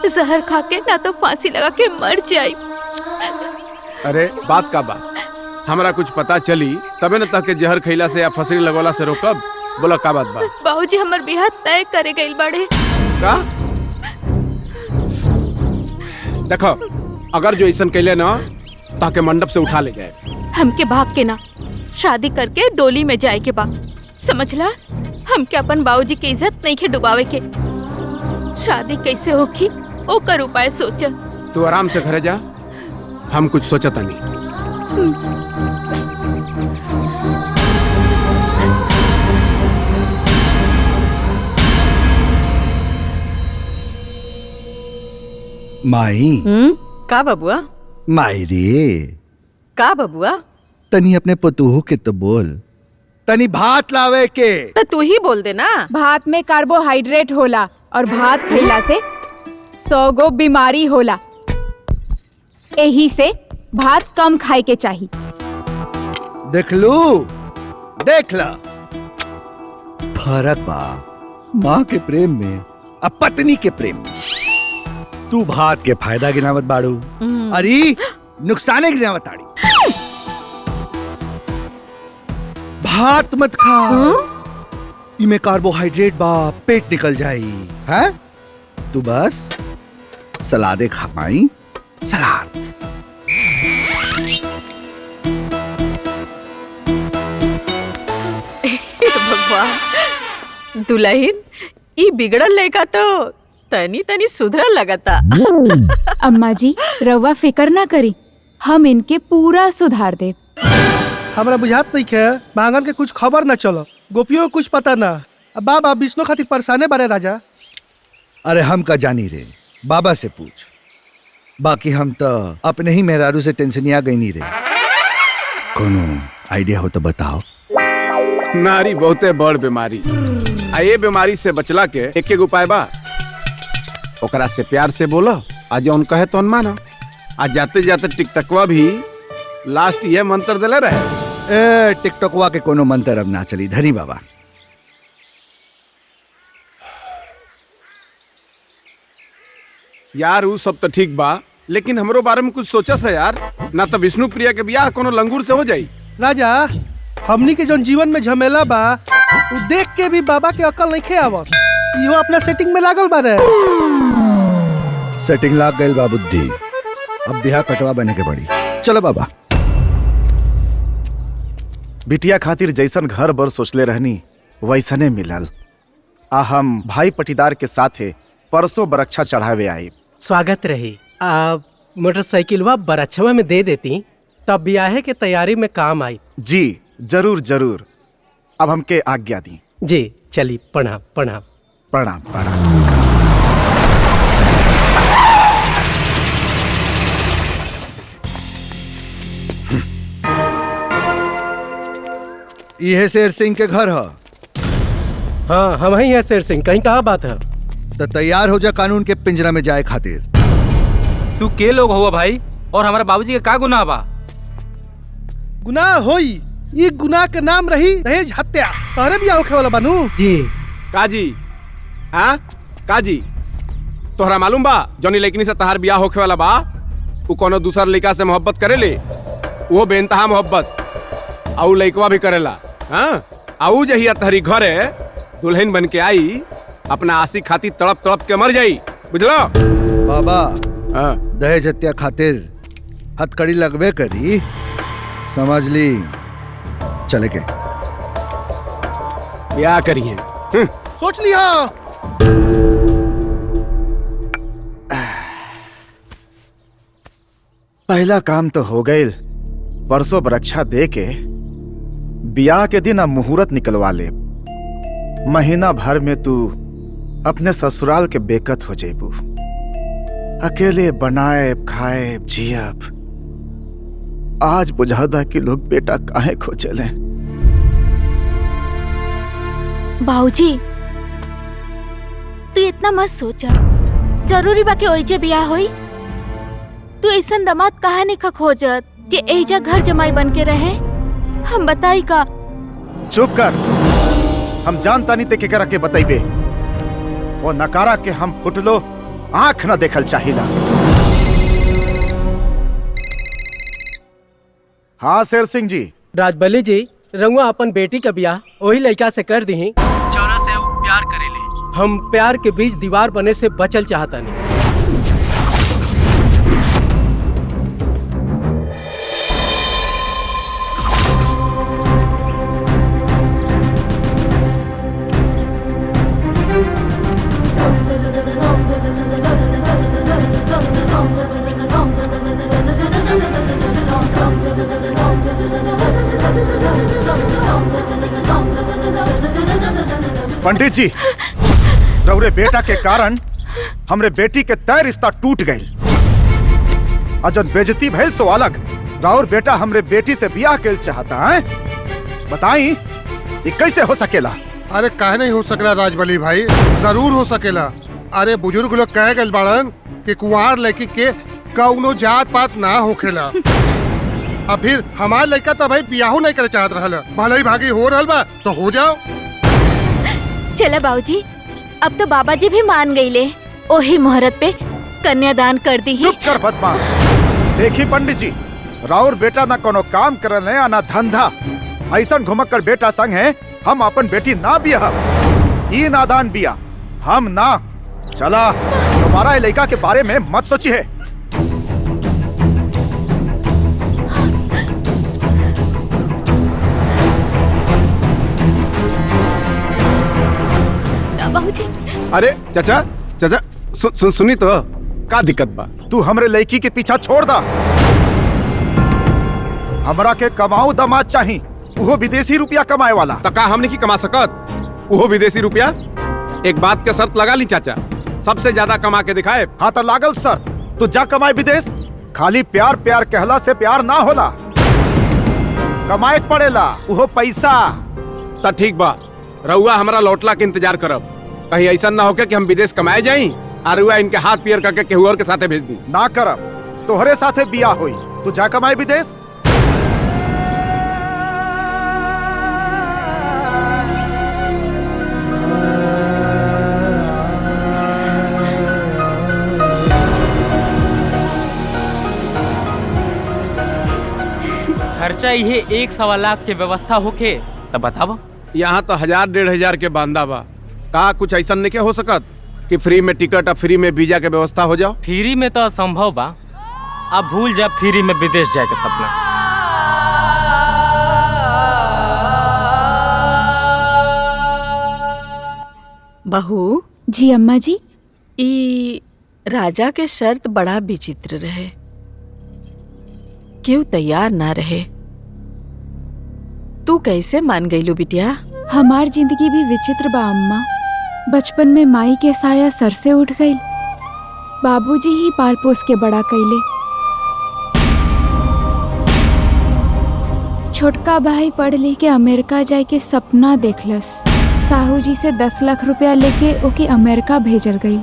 जहर खा के ना तो फांसी लगा के मर जाई। अरे बात का बा, हमरा कुछ पता चली तबे न तक के जहर खैला से या फसरी लगोला से रोकब। बोला का बात बा? बाबूजी हमर बियाह तय करे गइल बाड़े। का? देखो, अगर जो ऐसन कैले ना ताके मंडप से उठा ले जाए। हमके भाग के ना, शादी करके डोली में जाए के बा। समझला? हमके अपन बाबूजी के इज्जत नहीं के डुबावे के। शादी कैसे होगी ओकर उपाय सोच। तू आराम से घरे जा, हम कुछ सोचता नहीं। माई। का बबुआ? माई रे, का बबुआ? तनी अपने पतोह के तो बोल, तनी भात लावे के। तो तू ही बोल दे ना। भात में कार्बोहाइड्रेट होला और भात खइला से 100 गो बीमारी होला। यही से भात कम खाए के चाहिए। देख लू, देख ला फर्क बा माँ के प्रेम में अब पत्नी के प्रेम में। तू भात के फायदा गिनावत बाड़ू, अरे नुकसाने गिनावत आड़ी। भात मत खा, इमे कार्बोहाइड्रेट बा, पेट निकल जाई। हैं? तू बस सलादे खा माई, सलाद। भगवान, दुल्हन ई बिगड़ल लड़का तो तनी तनी सुधरल लगता। अम्मा जी, रवा फिकर ना करी, हम इनके पूरा सुधार दे। हमरा बुझात नहीं है, मांगन के कुछ खबर न चलो, गोपियों कुछ पता ना। अब बाबा विष्णु खातिर परेशाने बारे राजा। अरे हम का जानी रे, बाबा से पूछ। बाकी हम तो अपने ही मेहरारू से टेंशन आ गई नहीं रे। कोनो आइडिया हो तो बताओ। नारी बहुते बड़ बीमारी, आ ये बीमारी से बचला के एक उपाय बा। ओकरा से प्यार से बोलो, आज जौन कहे तो मानो। आज जाते जाते टिकटकवा भी लास्ट ये मंत्र दिले रहे। टिकटकवा के कोनो मंत्र अब ना चली धनी बाबा। यार वो सब तो ठीक बा, लेकिन हमरो बारे में कुछ सोचा से यार। ना तो विष्णु प्रिया के ब्याह कोनो लंगूर से हो जाई। राजा, हमनी के जोन जीवन में झमेला बा उ देख के भी बाबा के अकल नहीं खे आवत। इहो अपना सेटिंग में लागल बारे। सेटिंग लाग गइल बा बुद्धि। अब ब्याह कटवा बने के पड़ी। चलो बाबा। बिटिया खातिर जैसन घर बर सोचले रहनी वैसने मिलल। आ हम भाई पटीदार के साथे परसों बरक्षा चढ़ावे आई। स्वागत रही। आप मोटरसाइकिलवा बरच्छवा में दे देती तब ब्याह के तैयारी में काम आई। जी जरूर जरूर। अब हमके आज्ञा दी। जी चली। प्रणाम प्रणाम प्रणाम प्रणाम। यह शेर सिंह के घर है। हाँ हम ही है शेर सिंह। कहीं कहाँ बात है? तो तैयार हो जा कानून के पिंजरा में जाए खातिर। तू के लोग हुआ भाई, और हमारा बाबूजी के का गुनाह बा? गुनाह होई। ये गुनाह के नाम रही दहेज हत्या। तोहरे भी होखे वाला बानू। जी काजी। हाँ काजी, तोहरा मालूम बा जौनी लड़कनी से तहार ब्याह होखे वाला बा उ कोनो दूसर लड़का से मोहब्बत करेले। वो बेनतहा मोहब्बत। आउ लड़कवा भी करेला। हाँ आउ जहिया तहरी घरे दुल्हन बन के आई, अपना आशिक खातिर तड़प तड़प के मर जाई। बुझलो बाबा? दहेज हत्या खातिर हथकड़ी लगवे करी, समझ ली। चले के ब्याह करिए। सोच लिया। पहला काम तो हो गई। परसों बरक्षा दे के ब्याह के दिन अब मुहूर्त निकलवा ले। महीना भर में तू अपने ससुराल के बेकत हो जेबू। अकेले बनाए खाए जियब। आज बुझादा कि लोग बेटा काहे खोजले। बाबूजी तू इतना मत सोचा। जरूरी बा के ओइजे ब्याह होई। तू ऐसन दामाद काहे नहीं खोजत जे एजा घर जमाई बन के रहे? हम बताई का? चुप कर। हम जानता नहीं ते के करा के बताइबे। वो नकारा के हम फुटलो आंख न देखल चाहिला। हाँ शेर सिंह जी। राजबली जी, रंगवा अपन बेटी का ब्याह वही लड़का से कर दी जौना से वो प्यार करेले। हम प्यार के बीच दीवार बने से बचल चाहता नहीं। पंडित जी, रउरे बेटा के कारण हमरे बेटी के तय रिश्ता टूट गई। अजन बेजती भइल सो अलग। राउर बेटा हमरे बेटी से ब्याह के चाहता है। बताई ये कैसे हो सकेला? अरे काहे नहीं हो सकला राजबली भाई, जरूर हो सकेला। अरे बुजुर्ग लोग कहे गए बाड़न कि कुंवार लड़की के कौनो जात पात ना होखेला। अब फिर हमार लड़का तो भाई ब्याह नहीं करे चाहत रहल। भले ही भागी हो रहल बा तो हो जाओ। चला बाबूजी, अब तो बाबा जी भी मान गईले। ओही मुहूर्त पे कन्यादान कर दी। चुप कर बदमाश। देखी पंडित जी, राउर बेटा ना कोनो काम करल है ना धंधा। ऐसा घुमक्कड़ बेटा संग है हम अपन बेटी ना बिया। ई नादान बिया हम ना। चला दोबारा लड़का के बारे में मत सोची है। बाबूजी। अरे चाचा चाचा सुनी तो का दिक्कत बा? तू हमरे लड़की के पीछा छोड़ दा। हमरा के कमाऊ दामाद चाही, वो विदेशी रुपया कमाए वाला। तो का हमने की कमा सकत? वो विदेशी रुपया? एक बात के शर्त लगा ली चाचा, सबसे ज्यादा कमा के दिखाए। हाँ तो लागल सर, तू जा कमाए विदेश। खाली प्यार प्यार कहला से प्यार ना होला, कमाए पड़ेला, उहो पैसा। तो ठीक बा, रउआ हमारा लौटला के इंतजार करब। कहीं ऐसा ना होके कि हम विदेश कमाए जाई और रउआ इनके हाथ पियर करके केहू और के साथे भेज दी। ना करब, तोहरे साथे बियाह होई, तू जा कमाए विदेश। खर्चा ये 1.25 लाख के व्यवस्था होके तब बताओ। यहाँ तो 1000-1500 के बांधा बा। का कुछ ऐसा नहीं हो सकत कि फ्री में टिकट और फ्री में वीजा के व्यवस्था हो जाओ? फ्री में तो असंभव बा। अब भूल जा फ्री में विदेश जाए के सपना। बहू। जी अम्मा जी। ई राजा के शर्त बड़ा विचित्र रहे, क्यों तैयार ना रहे। तू कैसे मान गईलू बिटिया? हमार जिंदगी भी विचित्र बा अम्मा। बचपन में माई के साया सर से उठ गई, बाबूजी ही पाल पोस के बड़ा कैले। छोटका भाई पढ़ लिख के अमेरिका जाए के सपना देखलस। साहू जी से 10 लाख रुपया लेके ओके अमेरिका भेजल गई।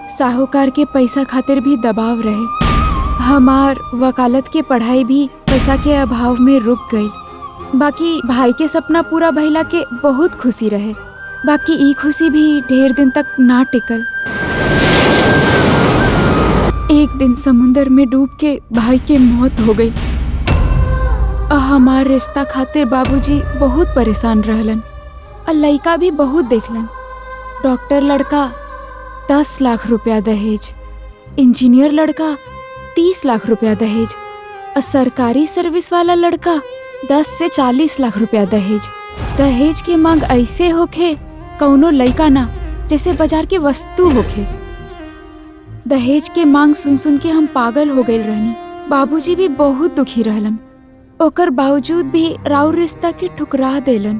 साहूकार के पैसा खातिर भी दबाव रहे। हमार वकालत के पढ़ाई भी पैसा के अभाव में रुक गई। बाकी भाई के सपना पूरा भइला के बहुत खुशी रहे। बाकी ई खुशी भी ढेर दिन तक ना टिकल। एक दिन समुंदर में डूब के भाई के मौत हो गई। हमार रिश्ता खातिर बाबूजी बहुत परेशान रहलन और लड़का भी बहुत देखलन। डॉक्टर लड़का 10 लाख रुपया दहेज, इंजीनियर लड़का 30 लाख रुपया दहेज और सरकारी सर्विस वाला लड़का 10 से 40 लाख रुपया दहेज। दहेज की मांग ऐसे होखे कौनो लड़का ना जैसे बाजार के वस्तु होखे। दहेज के मांग सुन सुन के हम पागल हो गए रहनी। बाबूजी भी बहुत दुखी रहलन। ओकर बावजूद भी राउर रिश्ता के ठुकरा देलन,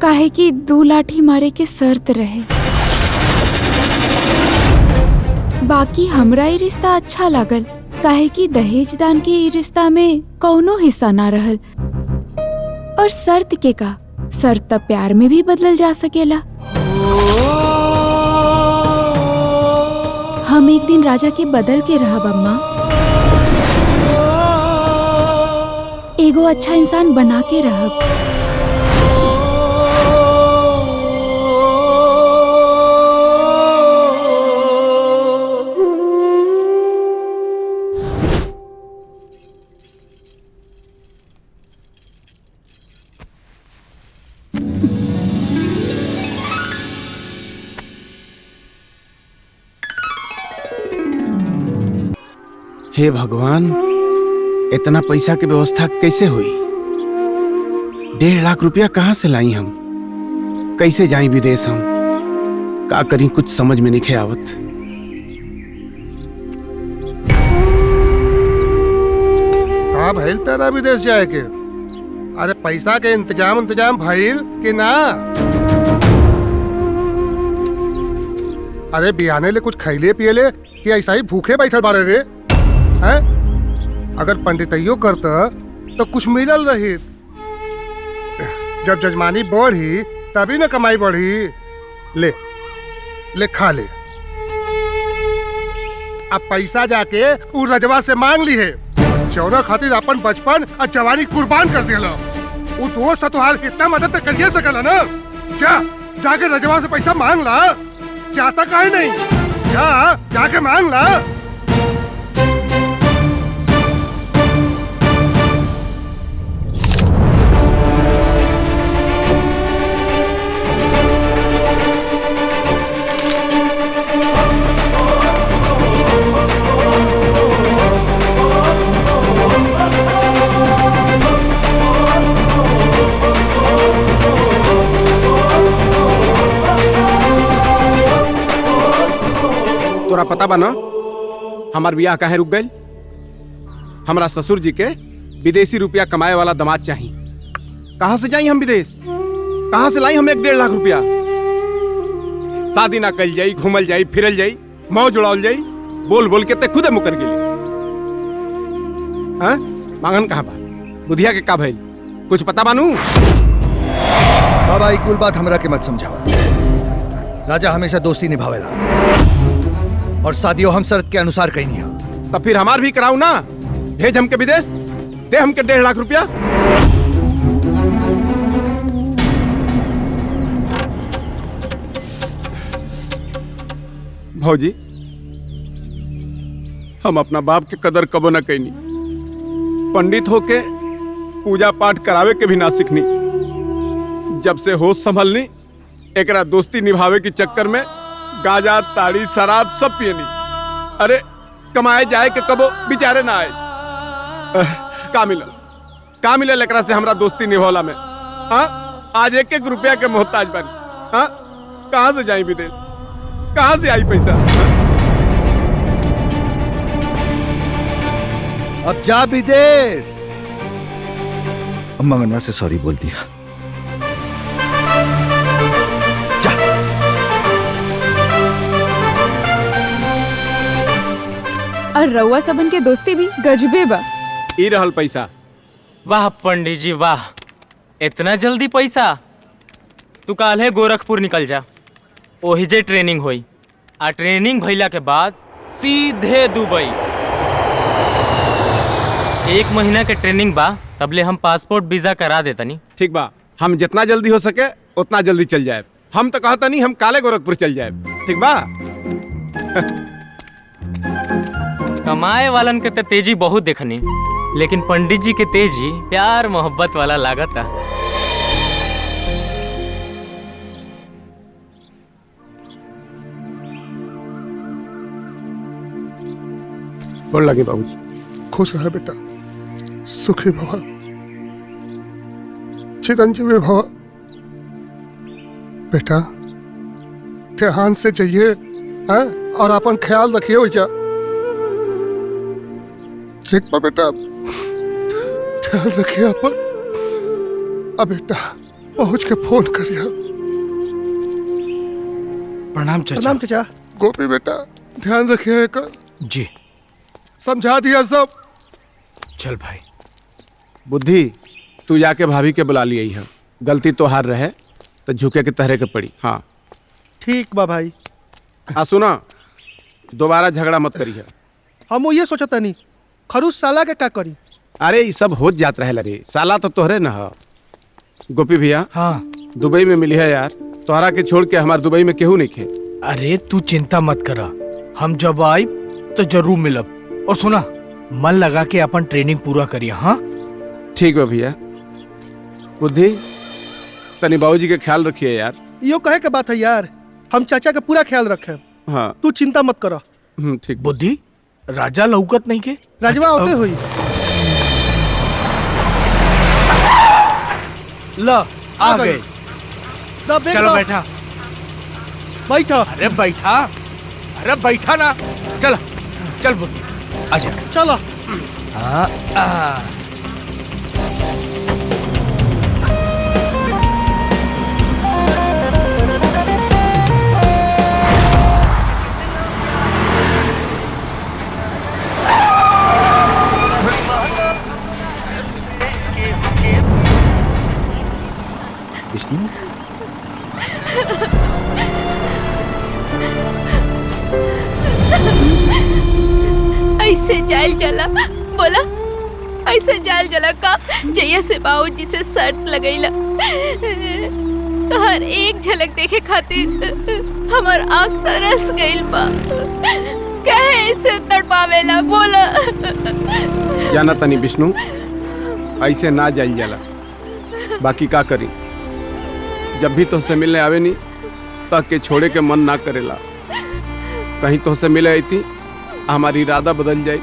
काहे कि 2 लाठी मारे के शर्त रहे। बाकी हमरा ये रिश्ता अच्छा लागल, काहे कि दहेज दान के ई रिश्ता में कौनो हिस्सा ना रहल। और शर्त के का, शर्त तब प्यार में भी बदलल जा सकेला। हम एक दिन राजा के बदल के रहब अम्मा, एगो अच्छा इंसान बना के रहब। हे भगवान, इतना पैसा की व्यवस्था कैसे हुई? 1.5 लाख रुपया कहाँ से लाई हम? कैसे जाई विदेश हम? का करी कुछ समझ में नहीं आवत। का भइल तेरा विदेश जाए के? अरे पैसा के इंतजाम भइल कि ना? अरे बियाने ले कुछ खैले पियले कि ऐसा ही भूखे बैठल बारे रे? हैं? अगर पंडितइयो करता तो कुछ मिलल रही। जब जजमानी बढ़ी तभी न कमाई बढ़ी। ले ले खा ले। अब पैसा जाके उ रजवा से मांग ली है। चौरा खातिर अपन बचपन और जवानी कुर्बान कर दिया। वो दोस्त तुहार इतना मदद तो करिए सकला ना। जाके रजवा से पैसा मांग ला। चाहता काहे नहीं? जाके मांग ला। तोरा पता बा ना हमार बियाह काहे रुक गई? हमारा ससुर जी के विदेशी रुपया कमाए वाला दामाद चाहिए। कहाँ से जाई हम विदेश? कहाँ से लाई हम 1.5 लाख रुपया? शादी ना कल जाई, घूमल जाई, फिरल जाई, मौ जुड़ावल जाई बोल बोल के ते खुदे मुकर गेली। हाँ मांगन कहाँ बा? बुधिया के का भइल कुछ पता बानू? बाबा ई कुल बात हमरा के मत समझाओ। राजा हमेशा दोस्ती निभावेला और शादियों हम शर्त के अनुसार कहीं है। तब फिर हमार भी कराऊ ना, भेज हमके विदेश, दे हमके 1.5 लाख रुपया। भौजी हम अपना बाप के कदर कबो न कैनी, पंडित होके पूजा पाठ करावे के भी ना सीखनी। जब से होश संभलनी एकरा दोस्ती निभावे के चक्कर में गाजा ताड़ी शराब सब पियनी। अरे कमाए जाए के कबो बिचारे ना आए। का मिलल एकरा से हमरा दोस्ती निभौला में? हाँ आज 1-1 रुपया के मोहताज बनी। हाँ कहाँ से जाई विदेश, कहाँ से आई पैसा? अब जा विदेश। अब मंगनवा से सॉरी बोल दिया। और रउआ सबन के दोस्ती भी गजबे बा। ई रहल पैसा। वाह पंडित जी वाह, इतना जल्दी पैसा? तू काल्हे गोरखपुर निकल जा, ओही जे ट्रेनिंग होई, आ ट्रेनिंग भइला के बाद सीधे दुबई। 1 महीना के ट्रेनिंग बा, तबले हम पासपोर्ट वीजा करा देतनी। ठीक बा, हम जितना जल्दी हो सके उतना जल्दी चल जाए। हम तो कहता नहीं, हम काले गोरखपुर चल जाए। ठीक बा? कमाए वालन के तो तेजी बहुत देखनी, लेकिन पंडित जी के तेजी प्यार मोहब्बत वाला लागत है। बोल लगे बाबूजी। खुश रहे बेटा, सुखी भवा, चिरंजीवी भवा। बेटा ध्यान से जाइए और अपन ख्याल रखिए। हो जा ठीक बा बेटा, ध्यान रखिए अपन। अब बेटा पहुंच के फोन करिए। प्रणाम चाचा। प्रणाम चाचा। गोपी बेटा ध्यान रखिए कर। जी समझा दिया सब। चल भाई। बुद्धि तू जाके भाभी के बुला लिया है, गलती तो हार रहे तो झुके के तहरे के पड़ी। हाँ ठीक बा भाई। हाँ सुना, दोबारा झगड़ा मत करी है। हम ये सोचता नहीं खरूस साला के का करी। अरे ये सब हो जात रहे रे, साला तो तोहरे न है। गोपी भैया हाँ दुबई में मिली है यार, तोहरा के छोड़ के हमारे दुबई में केहू नहीं खे। अरे तू चिंता मत करा, हम जब आई तो जरूर मिलब। और सुना, मन लगा के अपन ट्रेनिंग पूरा करिए। हाँ ठीक है भैया। बुद्धि तनी बाबूजी के ख्याल रखिए यार। यो कहे के बात है यार, हम चाचा का पूरा ख्याल रखे। हाँ तू चिंता मत करो। ठीक। बुद्धि राजा लौकत नहीं के? राजवा होते हुई ला आ गए। चलो बैठा। बैठा। अरे बैठा, अरे बैठा ना। चल चल बुद्धि आजा। चलो। हाँ विष्णु ऐसे जाल जला बोला, ऐसे जाल जला का जया से बाबूजी से शर्त लगैला। तो हर एक झलक देखे खातिर हमार आँख तरस गइल बा। कहे ऐसे तड़पावेला बोला। जाना तनी विष्णु, ऐसे ना जाइल जाला, बाकी का करी। जब भी तुझसे मिलने आवे नहीं तक के छोड़े के मन ना करेला। कहीं तुझसे मिले आई थी हमारी इरादा बदल जाए,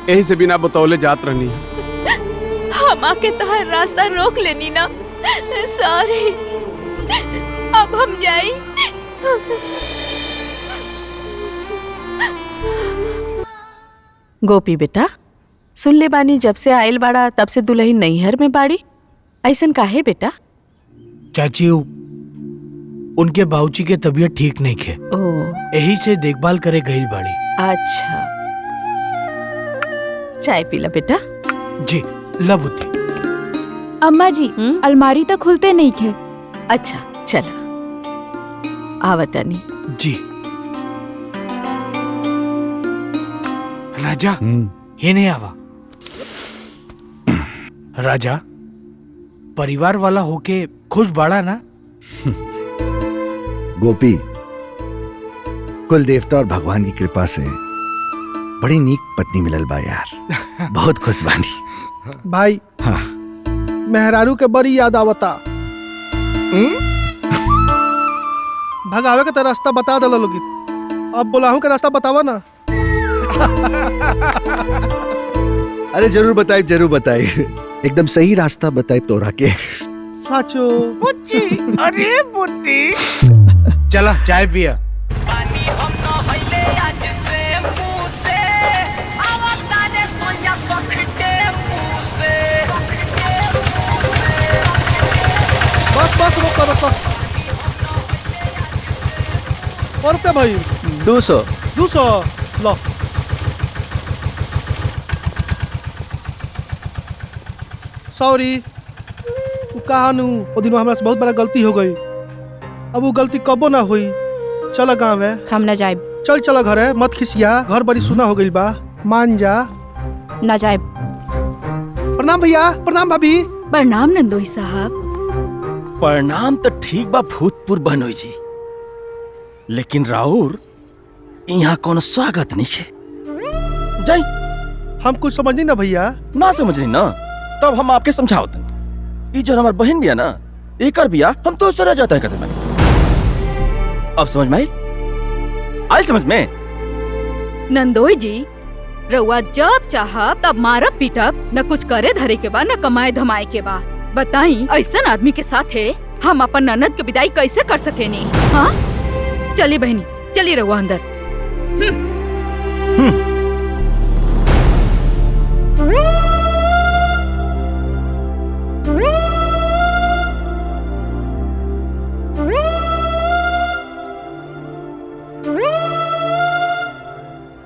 यही से बिना बतौले जात रहनी है। हम आके तोहर रास्ता रोक लेनी ना, सॉरी। अब हम जाई। गोपी बेटा, सुन ले बानी जब से आयल बाड़ा तब से दुल्हन नैहर में बाड़ी, ऐसन काहे बेटा? चाची उनके बाबूजी के तबीयत ठीक नहीं खे, यही से देखभाल करे गई बाड़ी। अच्छा, चाय पीला बेटा। जी ला बुद्धि। अम्मा जी अलमारी तो खुलते नहीं थे। अच्छा चला आवतानी। जी राजा ये नहीं आवा। राजा परिवार वाला होके खुश बाड़ा ना? गोपी, कुल देवता और भगवान की कृपा से बड़ी नीक पत्नी मिलल बा यार। बहुत खुश बानी। भाई हाँ मेहरारू के बड़ी याद आवता। भगावे के तो रास्ता बता दल लोगी, अब बोलाहू के रास्ता बतावा ना। अरे जरूर बताए, जरूर बताए, एकदम सही रास्ता बताए तोरा के। साचो अरे बुद्धि चला चाय पिया। बस बस रोको रोको। और रुपया भाई 200 200 लो। सॉरी कहानू वो दिन हमरा से बहुत बड़ा गलती हो गई, अब वो गलती कबो ना हुई। चला गाँव है, हम न जाए। चल चला घर है, मत खिसिया, घर बड़ी सुना हो गई बा, मान जा। न जाए। प्रणाम भैया, प्रणाम भाभी। प्रणाम नंदोई साहब। प्रणाम तो ठीक बा भूतपुर बनोई जी, लेकिन राउर यहाँ कौन स्वागत नहीं है। जाई हम कुछ समझनी ना भैया। ना समझनी ना, तब हम आपके समझावत। ई जो हमार बहन बिया ना, एकर बिया हम तो सरा जाता है कदम में। अब समझ में आई समझ में। नंदोई जी रउआ जब चाह तब मारब पीटब, न कुछ करे धरे के बा न कमाए धमाए के बा। बताई ऐसन आदमी के साथ है हम अपन ननद के विदाई कैसे कर सकेनी? हाँ चली बहनी, चली रहुआ अंदर।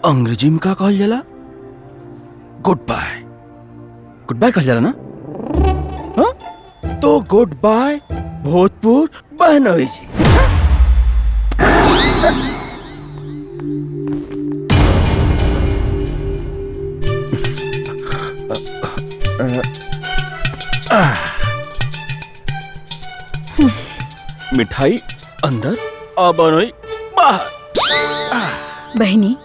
अंग्रेजी में का कहल जाला? Good by. गुड बाय कहल जाला ना? हाँ? तो गुड बाय भोजपुर बहनोई जी। मिठाई अंदर और बनोई बाहर। बहनी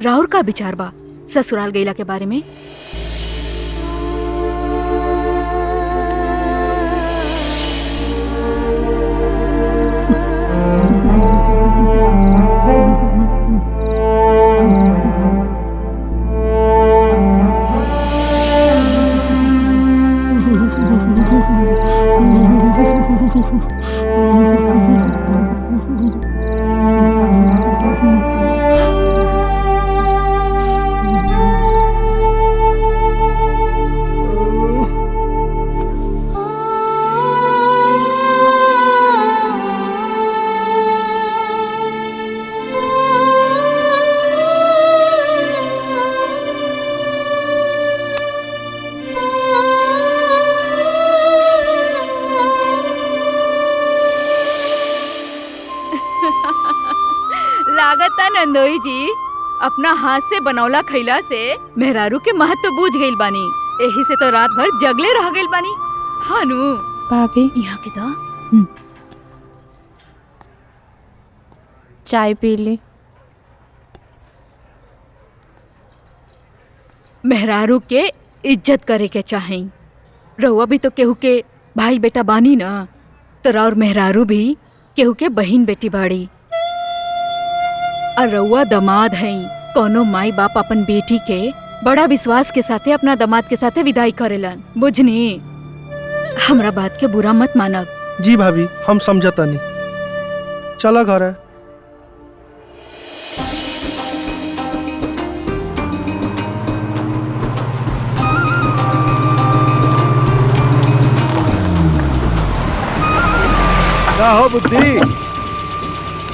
राहुल का विचार बा ससुराल गईला के बारे में? लागता नंदोई जी अपना हाथ से बनौला खैला से मेहरारू के महत्व बूझ गइल बानी, यही से तो रात भर जगले रह गइल बानी। हानू भाभी यहाँ के दा चाय पी ली। मेहरारू के इज्जत करे के चाहे। रउआ भी तो केहू के भाई बेटा बानी ना, तो और मेहरारू भी केहू के बहिन बेटी बाड़ी। और रउआ दमाद हैं, कोनो माई बाप अपन बेटी के बड़ा विश्वास के साथे अपना दमाद के साथे विदाई करेलन, बुझनी? हमरा बात के बुरा मत मानब। जी भाभी हम समझता नहीं। चला घर है। का हो बुद्धि,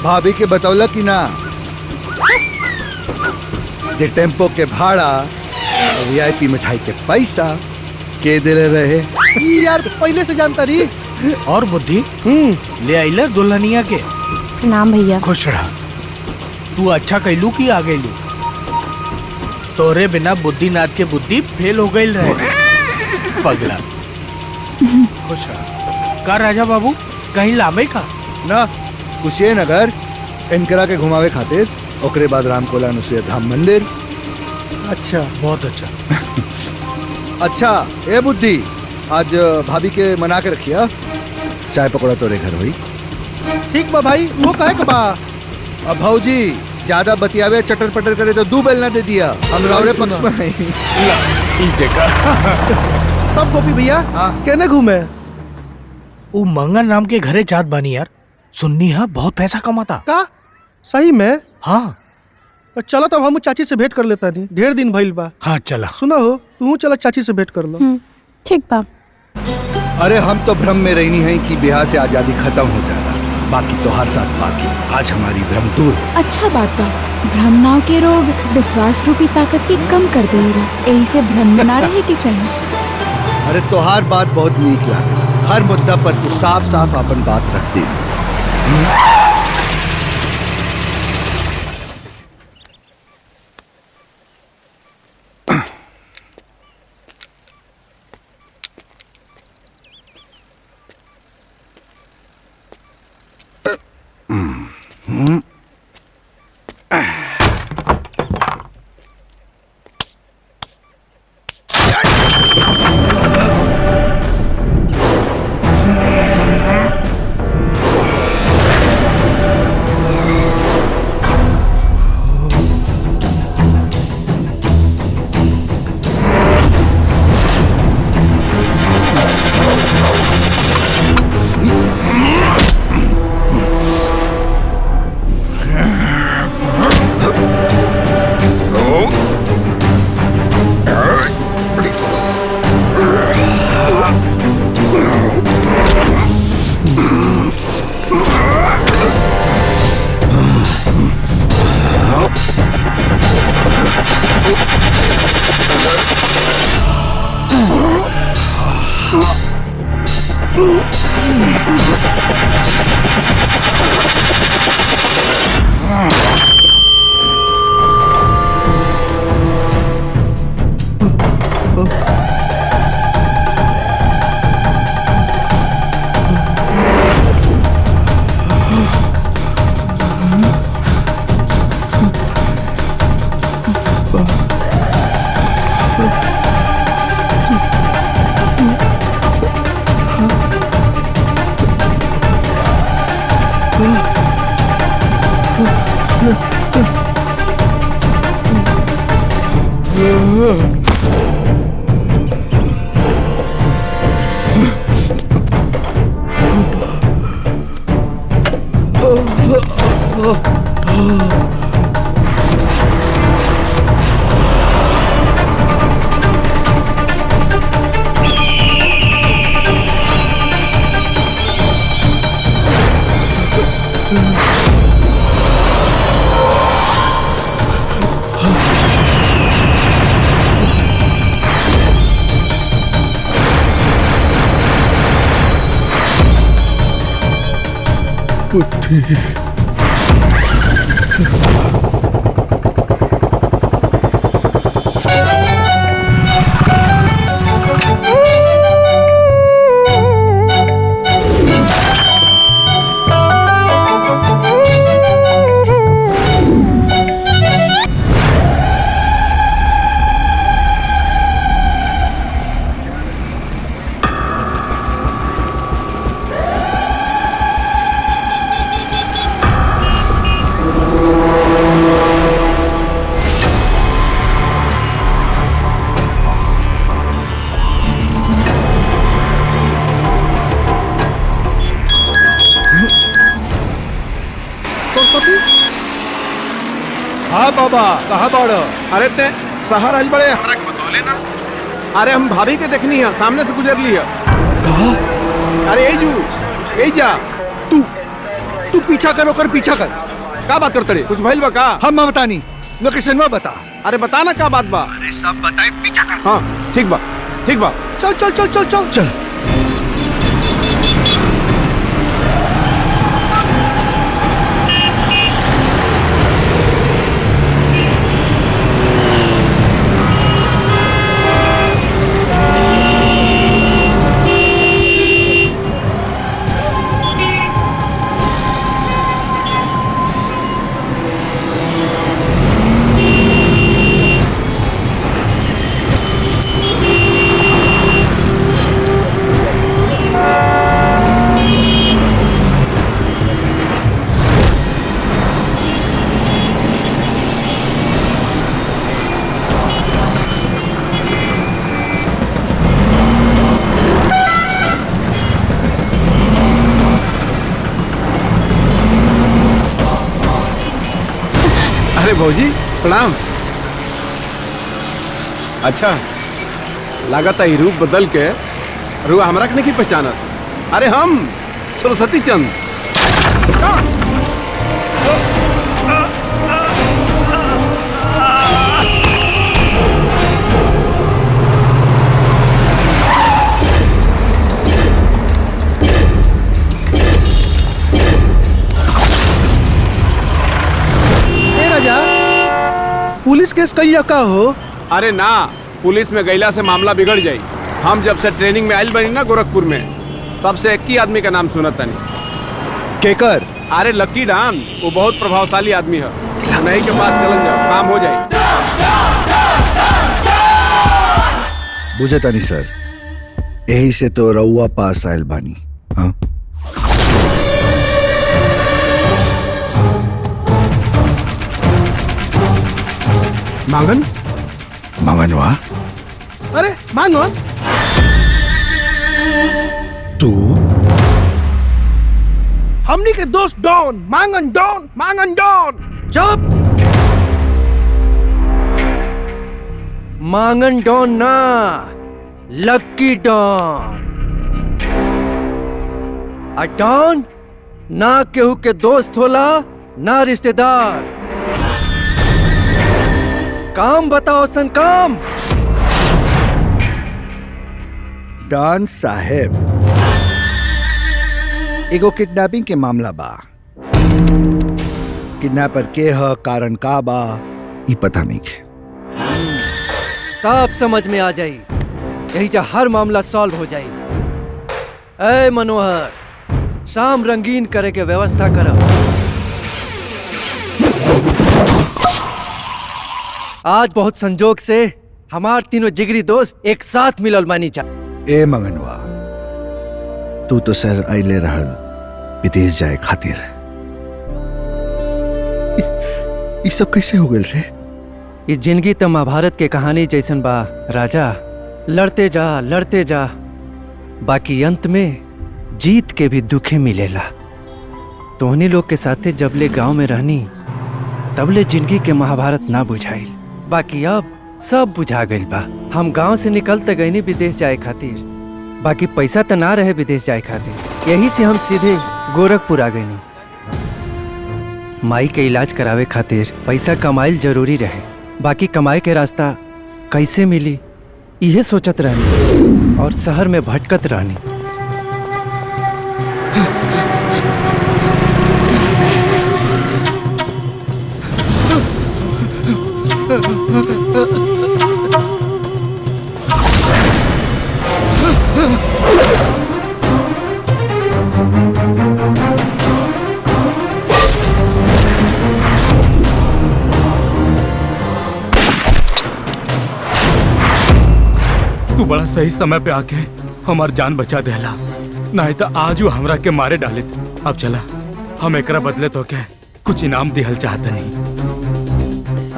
भाभी के बतौला कि ना जे टेम्पो के भाड़ा वीआईपी मिठाई के पैसा के दिले रहे? यार पहले से जानता रही। और बुद्धि ले आइला दुल्हनिया के। नाम भैया। खुश रहा। तू अच्छा कैलू की आ गईलू। तोरे बिना बुद्धिनाथ के बुद्धि फेल हो गई रहे पगला। खुश रहा। का राजा बाबू कहीं लामे का ना कुशेनगर इनकरा के घुमावे खातिर, ओकरे बाद रामकोला अनुसुईया धाम मंदिर। अच्छा बहुत अच्छा। अच्छा ए बुद्धि, आज भाभी के मना के रखिया, चाय पकौड़ा तोरे घर हुई। ठीक बा भाई, वो काहे का बा? अब भौजी ज्यादा बतियावे चटर पटर करे तो 2 बेल ना दे दिया। हम रावरे पक्ष में हैं। तब गोपी भैया कहने घूमे? वो मंगन नाम के घरे जात बानी यार। सुननी है बहुत पैसा कमाता। का सही में? हाँ। तो चलो तब हम चाची से भेंट कर लेता नहीं, ढेर दिन भइल बा। हाँ चला। सुना हो तू चला चाची से भेंट कर लो। ठीक बा। अरे हम तो भ्रम में रहनी है कि बिहार से आजादी खत्म हो जाना, बाकी तो हर साथ बाकी। आज हमारी भ्रम दूर। अच्छा बात बा, भ्रमनाव के रोग विश्वास रूपी ताकत की कम कर देगा। यही से भ्रम बना रहे के चाहिए। अरे तोहार बात बहुत नीक लागे। हर मुद्दा पर तू साफ साफ अपन बात रख दे। हाँ बाबा कहाँ बाड़ो? अरे ते शहर आइल बड़े, हमरा के बतौले ना। अरे हम भाभी के देखनी है, सामने से गुजर लिया। अरे ए जू ए जा तू तू पीछा कर ओकर पीछा कर। का बात करते रे? कुछ भइल बा का? हम बतानी लोकेशन में बता। अरे बता ना का बात बा। अरे सब बताए, पीछा कर। हाँ ठीक बा ठीक बा। चल चल चल चल चल चल। अरे भौजी प्रणाम। अच्छा लागत है रूप बदल के रुआ हमरा के नहीं पहचानत। अरे हम सरस्वती चंद। पुलिस केस कहिया का हो? अरे ना, पुलिस में गैला से मामला बिगड़ जाई। हम जब से ट्रेनिंग में आयल बनी ना गोरखपुर में, तब से एक ही आदमी का नाम सुनत तनी। केकर? अरे लकी डान, वो बहुत प्रभावशाली आदमी है। नहीं के पास चलन जाओ, काम हो जाए। बुझे तनी सर, यही से तो रउआ पास आयल बानी। हाँ मांगन? मांगनवा? अरे मांगन? तू? हमनी के दोस्त डॉन, मांगन डॉन, मांगन डॉन। चुप! मांगन डॉन ना, लक्की डॉन। आ डॉन ना केहू के दोस्त होला ना रिश्तेदार। काम बताओ सन काम। डॉन साहेब, एगो किडनैपिंग के मामला बा। किडनैपर के ह, कारण का बा, ई पता नहीं है। सब समझ में आ जाई, यही जा हर मामला सॉल्व हो जाई। ऐ मनोहर, शाम रंगीन करे के व्यवस्था करा। आज बहुत संजोग से हमार तीनों जिगरी दोस्त एक साथ मिलल मानी जा। ए मंगनवा, तू तो सर आइले रहल विदेश जाए खातिर। ये सब कैसे हो गए रे? ये जिंदगी तो महाभारत के कहानी जैसन बा राजा। लड़ते जा, बाकी अंत में जीत के भी दुखे मिलेला। तोहनी लोग के साथे जबले गांव में रहनी, तबले जिंदगी के महाभारत ना बुझाइल। बाकी अब सब बुझा गइल बा। हम गांव से निकलते गईनी विदेश जाए खातिर, बाकी पैसा तो ना रहे विदेश जाए खातिर। यही से हम सीधे गोरखपुर आ गईनी। माई के इलाज करावे खातिर पैसा कमाइल जरूरी रहे, बाकी कमाए के रास्ता कैसे मिली इहे सोचत रहनी और शहर में भटकत रहनी। तू बड़ा सही समय पे आके हमार जान बचा देला, नहीं तो आज वो हमरा के मारे डाले। अब चला, हम एकरा बदले तो क्या कुछ इनाम दिहल चाहता नहीं।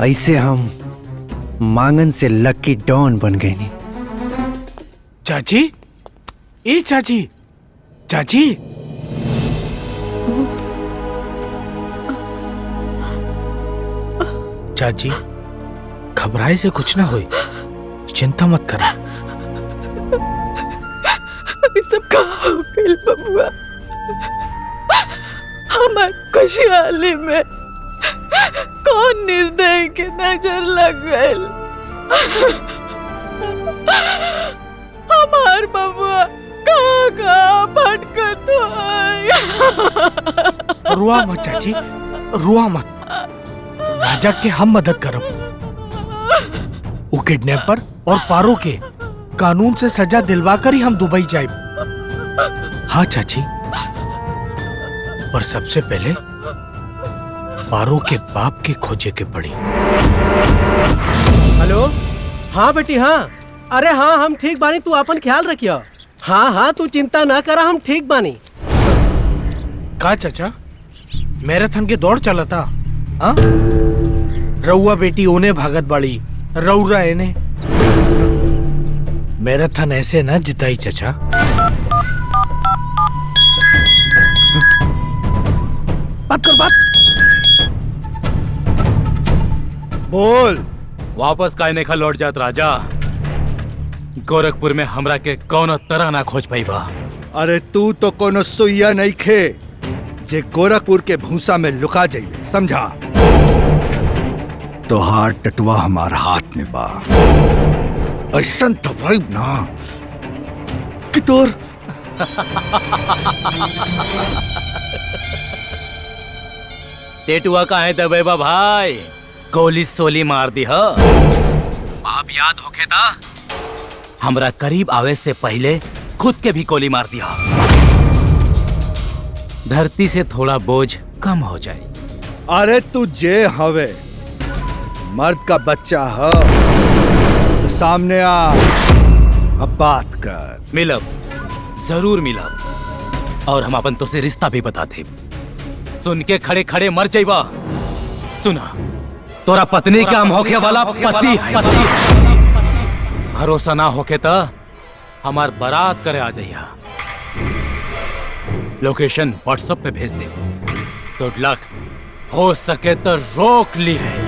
ऐसे हम मांगन से लकी डॉन बन गए नी। चाची, ए चाची, चाची। चाची, घबराए से कुछ ना होई, चिंता मत करा। सब कहाँ हो गइल बबुआ? हमार खुशहाली में कौन निर्दय के नजर लग गइल। हमार बबुआ कहाँ भटकत है। रुआ मत चाची, रुआ मत। राजा के हम मदद करब। वो किडनैपर और पारो के कानून से सजा दिलवा कर ही हम दुबई जाए। हाँ चाची, पर सबसे पहले पारो के बाप के खोजे के पड़ी। हेलो, हाँ बेटी, हाँ। अरे हाँ, हम ठीक बानी, तू अपन ख्याल रखियो। हाँ हाँ, तू चिंता ना करा, हम ठीक बानी। का चाचा, मैराथन के दौड़ चला था? हाँ, रउआ बेटी ओने भागत बाड़ी, रउरा एने। मैराथन ऐसे ना जिताई चाचा। बात कर, बात बोल। वापस काहे नहीं खा लौट जात राजा? गोरखपुर में हमरा के कौन तरह ना खोज पाई बा। अरे तू तो कोनो सुइया नहीं खे जे गोरखपुर के भूसा में लुका जाइए, समझा? तो हाथ टटुआ हमार हाथ में बा। ऐसा दवाई ना कि तोर टेटुआ का है दबेबा भाई, गोली सोली मार दी हो। आप याद होके था, हमरा करीब आवे से पहले खुद के भी गोली मार दिया, धरती से थोड़ा बोझ कम हो जाए। अरे तू जे हवे मर्द का बच्चा हो तो सामने आ, अब बात कर। मिलब, जरूर मिलब, और हम अपन तो से रिश्ता भी बता दे। सुन के खड़े खड़े मर जाइबा। सुना, तोरा पत्नी का हम होके वाला पति है। भरोसा ना होके तो हमार बारात करे आ जाइया। लोकेशन व्हाट्सएप पे भेज दे। गुड लक, हो सके तो रोक ली है।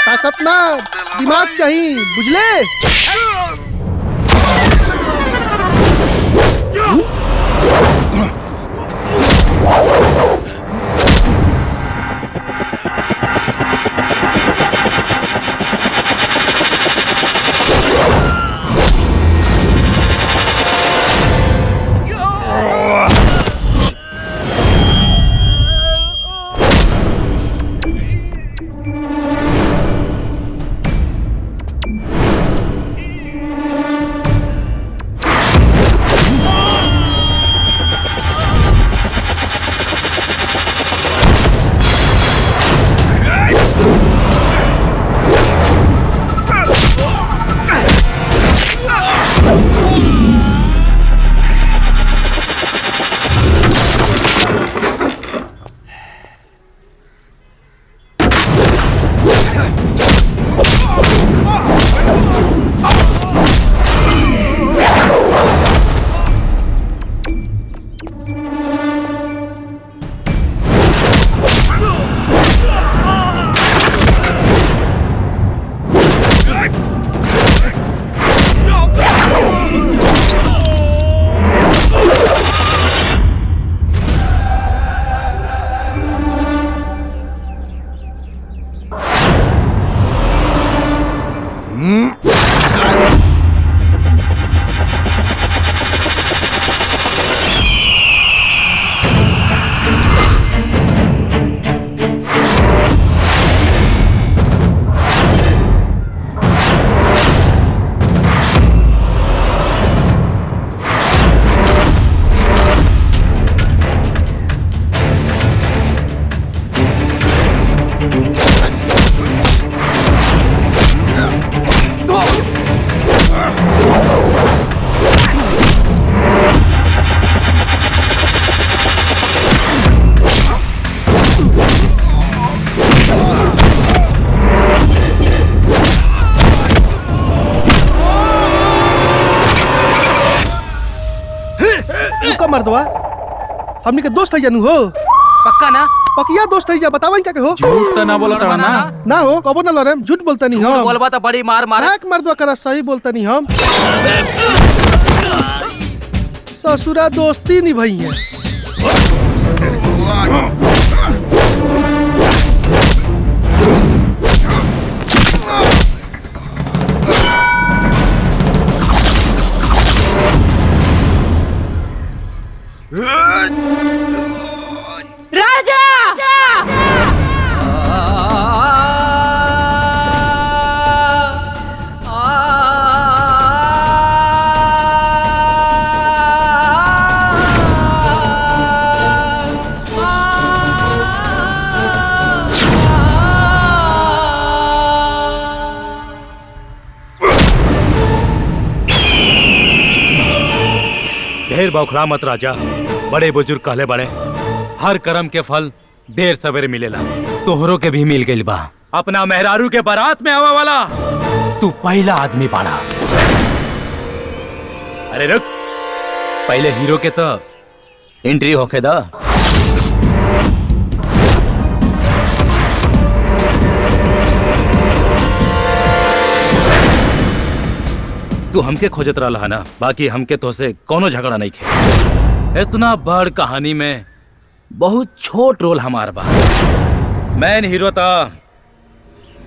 ताकत ना, दिमाग चाहिए, बुझले? मर्दवा हमनी के दोस्त है जानू हो पक्का ना पकिया दोस्त है जा बतावा इनका के हो झूठ तो ना बोला था ना ना हो कबो ना लड़म झूठ बोलता नहीं झूठ हम बोलबा तो बड़ी मार मार एक मर्दवा करा सही बोलता नहीं हम ससुरा दोस्ती निभाई है राजा ढेर बौखला मत राजा, बड़े बुजुर्ग कहले बड़े हर कर्म के फल देर सवेरे मिलेला। तोहरों के भी मिल गइल बा। अपना मेहरारू के बारात में आवा वाला तू पहला आदमी बाड़ा। अरे रुक, पहले हीरो के तो एंट्री होके दा। तू हमके खोजत रहा ना, बाकी हमके तो से कोनो झगड़ा नहीं खे। इतना बड़ कहानी में बहुत छोट रोल हमार बा। मैन हीरो था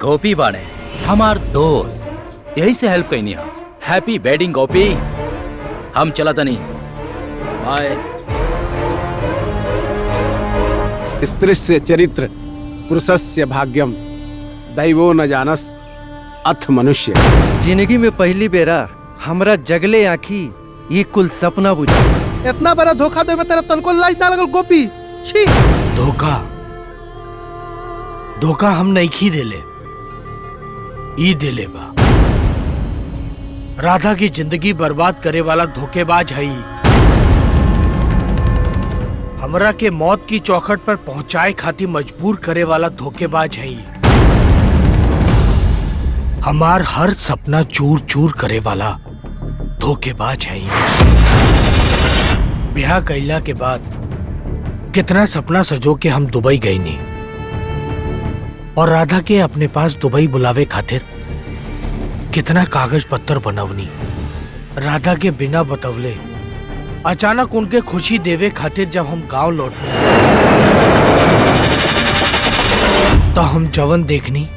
गोपी बाड़े, हमार दोस्त, यही से हेल्प कईनी है। हैप्पी वेडिंग गोपी, हम चला तनी, बाय। स्त्रीस्य चरित्र पुरुषस्य भाग्यम दैवो न जानस अथ मनुष्य। जिंदगी में पहली बेरा हमरा जगले आँखी ये कुल सपना बुझा। इतना बड़ा धोखा दे में तेरा तनको लाज ना लगल गोपी। छी धोखा धोखा हम नहीं खी देले, ई देले बा। राधा की जिंदगी बर्बाद करे वाला धोखेबाज है। हमरा के मौत की चौखट पर पहुंचाए खातिर मजबूर करे वाला धोखेबाज है। हमार हर सपना चूर चूर करे वाला धोखेबाज है। ब्याह कैला के बाद कितना सपना सजो के हम दुबई गई नहीं, और राधा के अपने पास दुबई बुलावे खातिर कितना कागज पत्तर बनवनी। राधा के बिना बतवले अचानक उनके खुशी देवे खातिर जब हम गांव लौटे तो हम जवन देखनी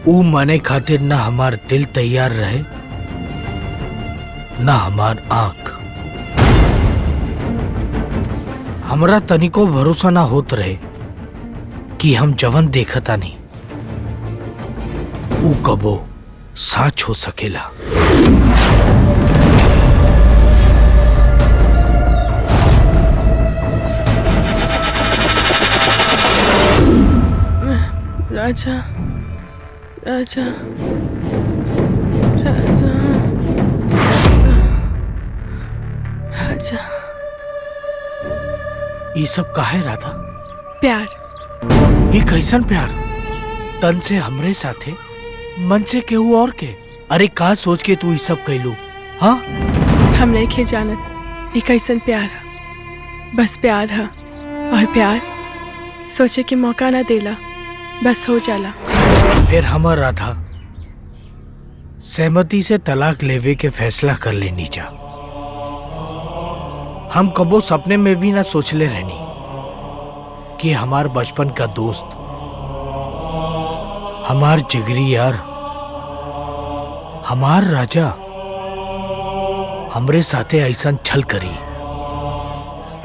ऊ माने खातिर ना हमार दिल तैयार रहे ना हमार आंख। हमरा तनिको भरोसा ना होत रहे कि हम जवन देखता नहीं ऊ कबो साच हो सकेला। राजा राजा राजा राजा, ये सब काहे राधा? प्यार। ये कैसन प्यार? तन से हमरे साथे, मन से केहू और के? अरे का सोच के तू ये सब कैलू? हाँ हम नहीं खे जानत ये कैसन प्यार है। बस प्यार है, और प्यार सोचे के मौका ना देला, बस हो जाला। फिर हमार राधा सहमति से तलाक लेवे के फैसला कर लेनी जा। हम कबो सपने में भी ना सोचले रहनी कि हमार बचपन का दोस्त, हमार जिगरी यार, हमार राजा हमरे साथे ऐसन छल करी।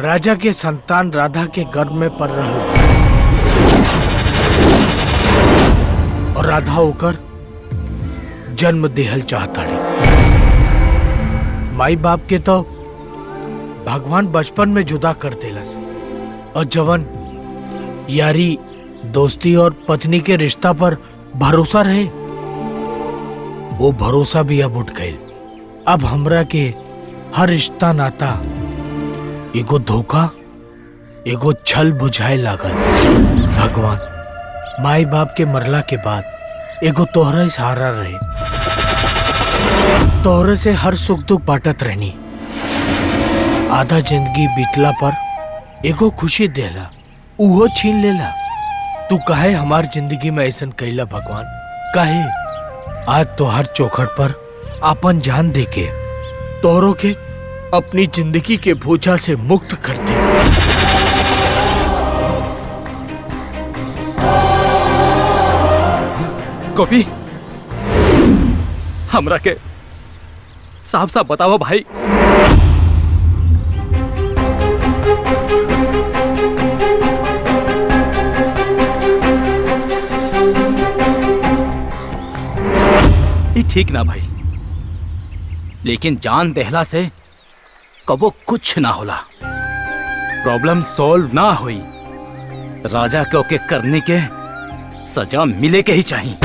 राजा के संतान राधा के गर्भ में पड़ रहो और राधा होकर जन्म देहल चाहता रे। माई बाप के तो भगवान बचपन में जुदा कर देलस, और जवन यारी, दोस्ती और पत्नी के रिश्ता पर भरोसा रहे वो भरोसा भी अब उठ गए। अब हमरा के हर रिश्ता नाता एगो धोखा, एगो छल बुझाए लागल। भगवान माई बाप के मरला के बाद एगो तोहरा ही सहारा रहे, तोहरे से हर सुख दुख बांटत रहनी। आधा जिंदगी बीतला पर एगो खुशी देला उहो छीन लेला। तू काहे हमार जिंदगी में ऐसन कैला भगवान? काहे आज तो हर चौखट पर आपन जान देके तोहरों के अपनी जिंदगी के बोझा से मुक्त करते। गोपी, हमरा के साफ साफ बताओ भाई, ये ठीक ना भाई, लेकिन जान देहला से कबो कुछ ना होला, प्रॉब्लम सॉल्व ना हुई। राजा के ओके करने के सजा मिले के ही चाहिए।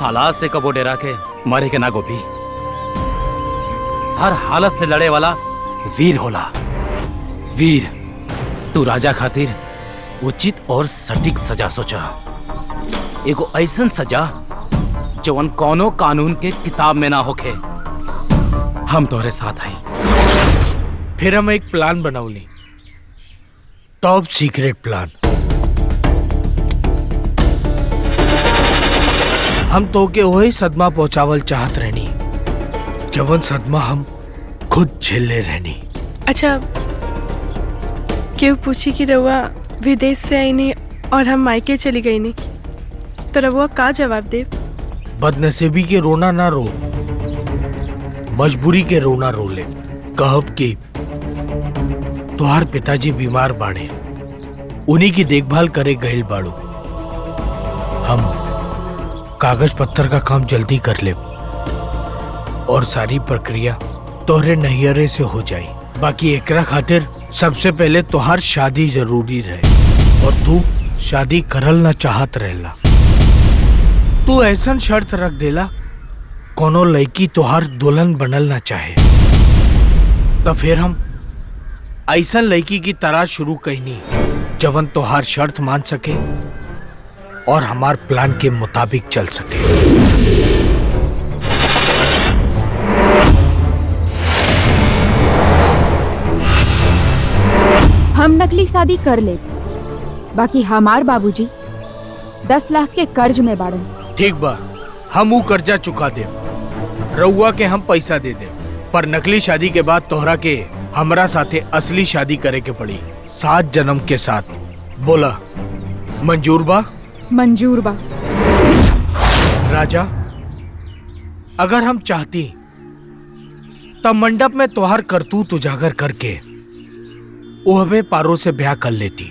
हालात से कबो डेरा के मरे के ना गोपी। हर हालत से लड़े वाला वीर होला। वीर, तू राजा खातिर उचित और सटीक सजा सोचा। एगो ऐसन सजा जवन कौनो कानून के किताब में ना होखे। हम तोहरे साथ हैं। फिर हम एक प्लान बनौली, टॉप सीक्रेट प्लान। हम तो के वही सदमा पहुंचावल चाहत रहनी जवन सदमा हम खुद झेले रहनी। अच्छा, क्यों पूछी कि रउआ विदेश से आई नहीं और हम मायके चली गई नहीं, तो रउआ का जवाब दे? बदनसीबी के रोना ना रो, मजबूरी के रोना रो ले। कहब कि तुहार पिताजी बीमार बाड़े, उन्हीं की देखभाल करे गईल बाड़ू। हम कागज पत्थर का काम जल्दी कर ले और सारी प्रक्रिया तोहरे नैहरे से हो जाई। बाकी एकरा खातिर सबसे पहले तोहार शादी जरूरी रहे और तू शादी करल ना चाहत रहला। तू ऐसन शर्त रख देला कोनो लड़की तोहार दुल्हन बनल ना चाहे, तो फिर हम ऐसन लड़की की तलाश शुरू कईनी जवन तोहार शर्त मान सके और हमार प्लान के मुताबिक चल सके। हम नकली शादी कर ले, बाकी हमार बाबूजी 10 लाख के कर्ज में बाड़न। ठीक बा, हम ऊ कर्जा चुका दे, रउआ के हम पैसा दे दे, पर नकली शादी के बाद तोहरा के हमरा साथे असली शादी करे के पड़ी, 7 जन्म के साथ। बोला मंजूर बा? मंजूर बा। राजा, अगर हम चाहती तब मंडप में तोहार करतूत उजागर करके वो हमें पारो से ब्याह कर लेती,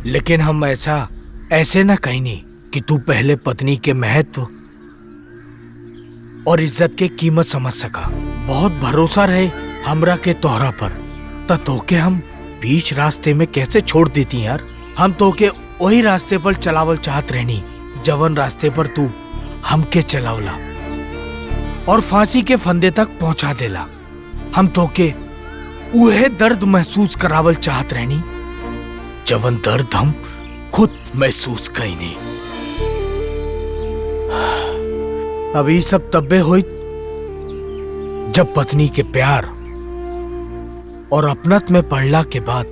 लेकिन हम ऐसे ना कहीं नहीं कि तू पहले पत्नी के महत्व और इज्जत के कीमत समझ सका। बहुत भरोसा रहे हमरा के तोहरा पर, तोके हम बीच रास्ते में कैसे छोड़ देती यार। हम तोके वही रास्ते पर चलावल चाहत रहनी जवन रास्ते पर तू हमके चलावला और फांसी के फंदे तक पहुंचा देला। हम तोके उहे दर्द महसूस करावल चाहत रहनी जवन दर्द हम खुद महसूस कईनी। अभी सब तब्बे हुई जब पत्नी के प्यार और अपनत में पड़ला के बाद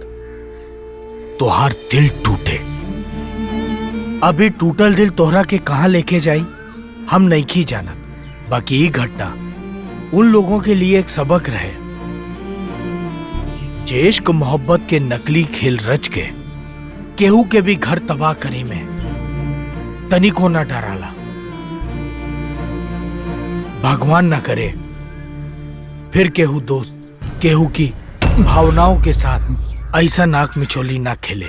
तोहार दिल टूटे। अभी टूटल दिल तोहरा के कहां लेके जाई हम नहीं जानत, बाकी ये घटना उन लोगों के लिए एक सबक रहे जे इश्क मोहब्बत के नकली खेल रच के केहू के भी घर तबाह करी में तनिको ना डराला। भगवान ना करे फिर केहू दोस्त केहू की भावनाओं के साथ ऐसा नाक मिचोली ना खेले।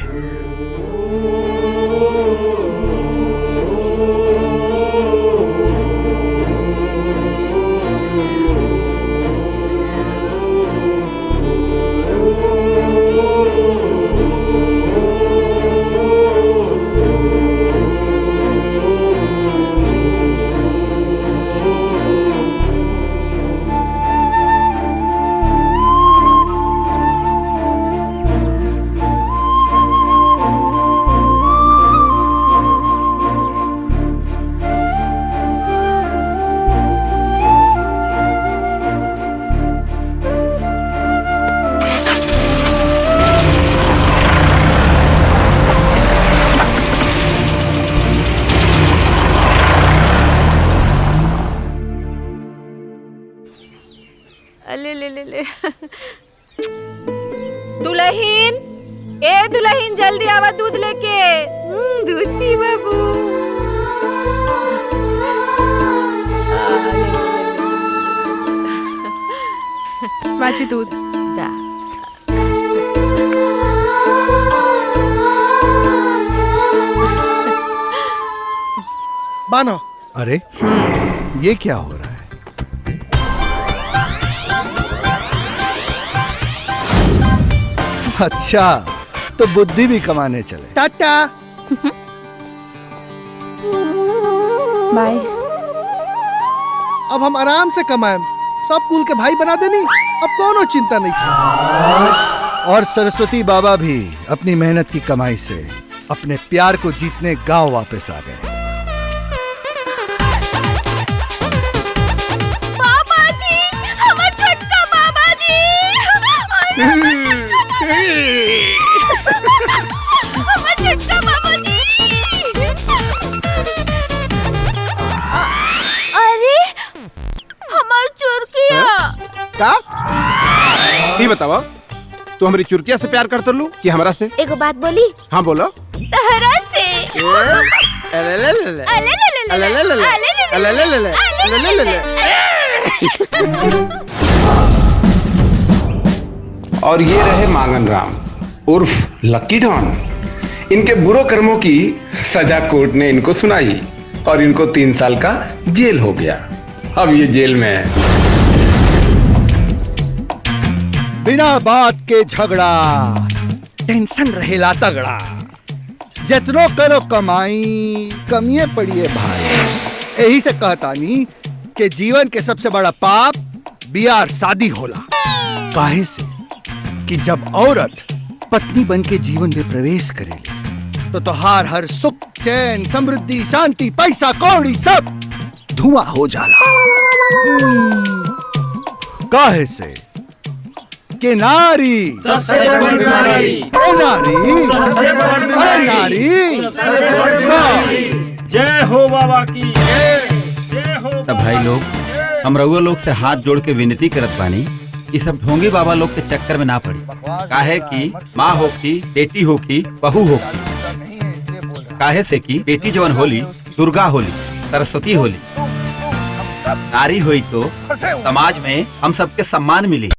ए दुल्हन जल्दी आवा दूध लेके। दूध पी बाबू। माझी दूध। बानो। अरे ये क्या हो रहा है? अच्छा, तो बुद्धि भी कमाने चले। टाटा। बाय। अब हम आराम से कमाएं, सब कुल के भाई बना देनी, अब कोनो चिंता नहीं। और सरस्वती बाबा भी अपनी मेहनत की कमाई से अपने प्यार को जीतने गांव वापस आ गए। बाबा जी, हमार छोटका बाबा जी। हमार छोटका बाबा जी। अरे हमार चुरकिया। का? ये बतावा, तू हमारी चुरकिया से प्यार करते लू कि हमरा से? एगो बात बोली? हाँ बोलो। तहरा से। और ये रहे मांगन राम उर्फ लक्की डॉन। इनके बुरे कर्मों की सजा कोर्ट ने इनको सुनाई और इनको 3 साल का जेल हो गया। अब ये जेल में है। बिना बात के झगड़ा, टेंशन रहेला तगड़ा। जितनो करो कमाई, कमिए पड़िए भाई। यही से कहतानी कि जीवन के सबसे बड़ा पाप बियाह शादी होला। काहे से कि जब औरत पत्नी बन के जीवन में प्रवेश करेली तो तोहार हर सुख, चैन, समृद्धि, शांति, पैसा कौड़ी सब धुआं हो जाला। काहे से कि नारी सबसे बड़ी नारी। नारी सबसे बड़ी अरे नारी जय हो बाबा की जय हो। तब भाई लोग, हम रउआ लोग से हाथ जोड़ के विनती करत बानी, ये सब ढोंगी बाबा लोग के चक्कर में ना पड़ी। काहे कि माँ होखी, बेटी होखी, बहू होखी। काहे से कि बेटी जवन होली दुर्गा होली, सरस्वती होली। नारी हुई तो समाज में हम सबके सम्मान मिली।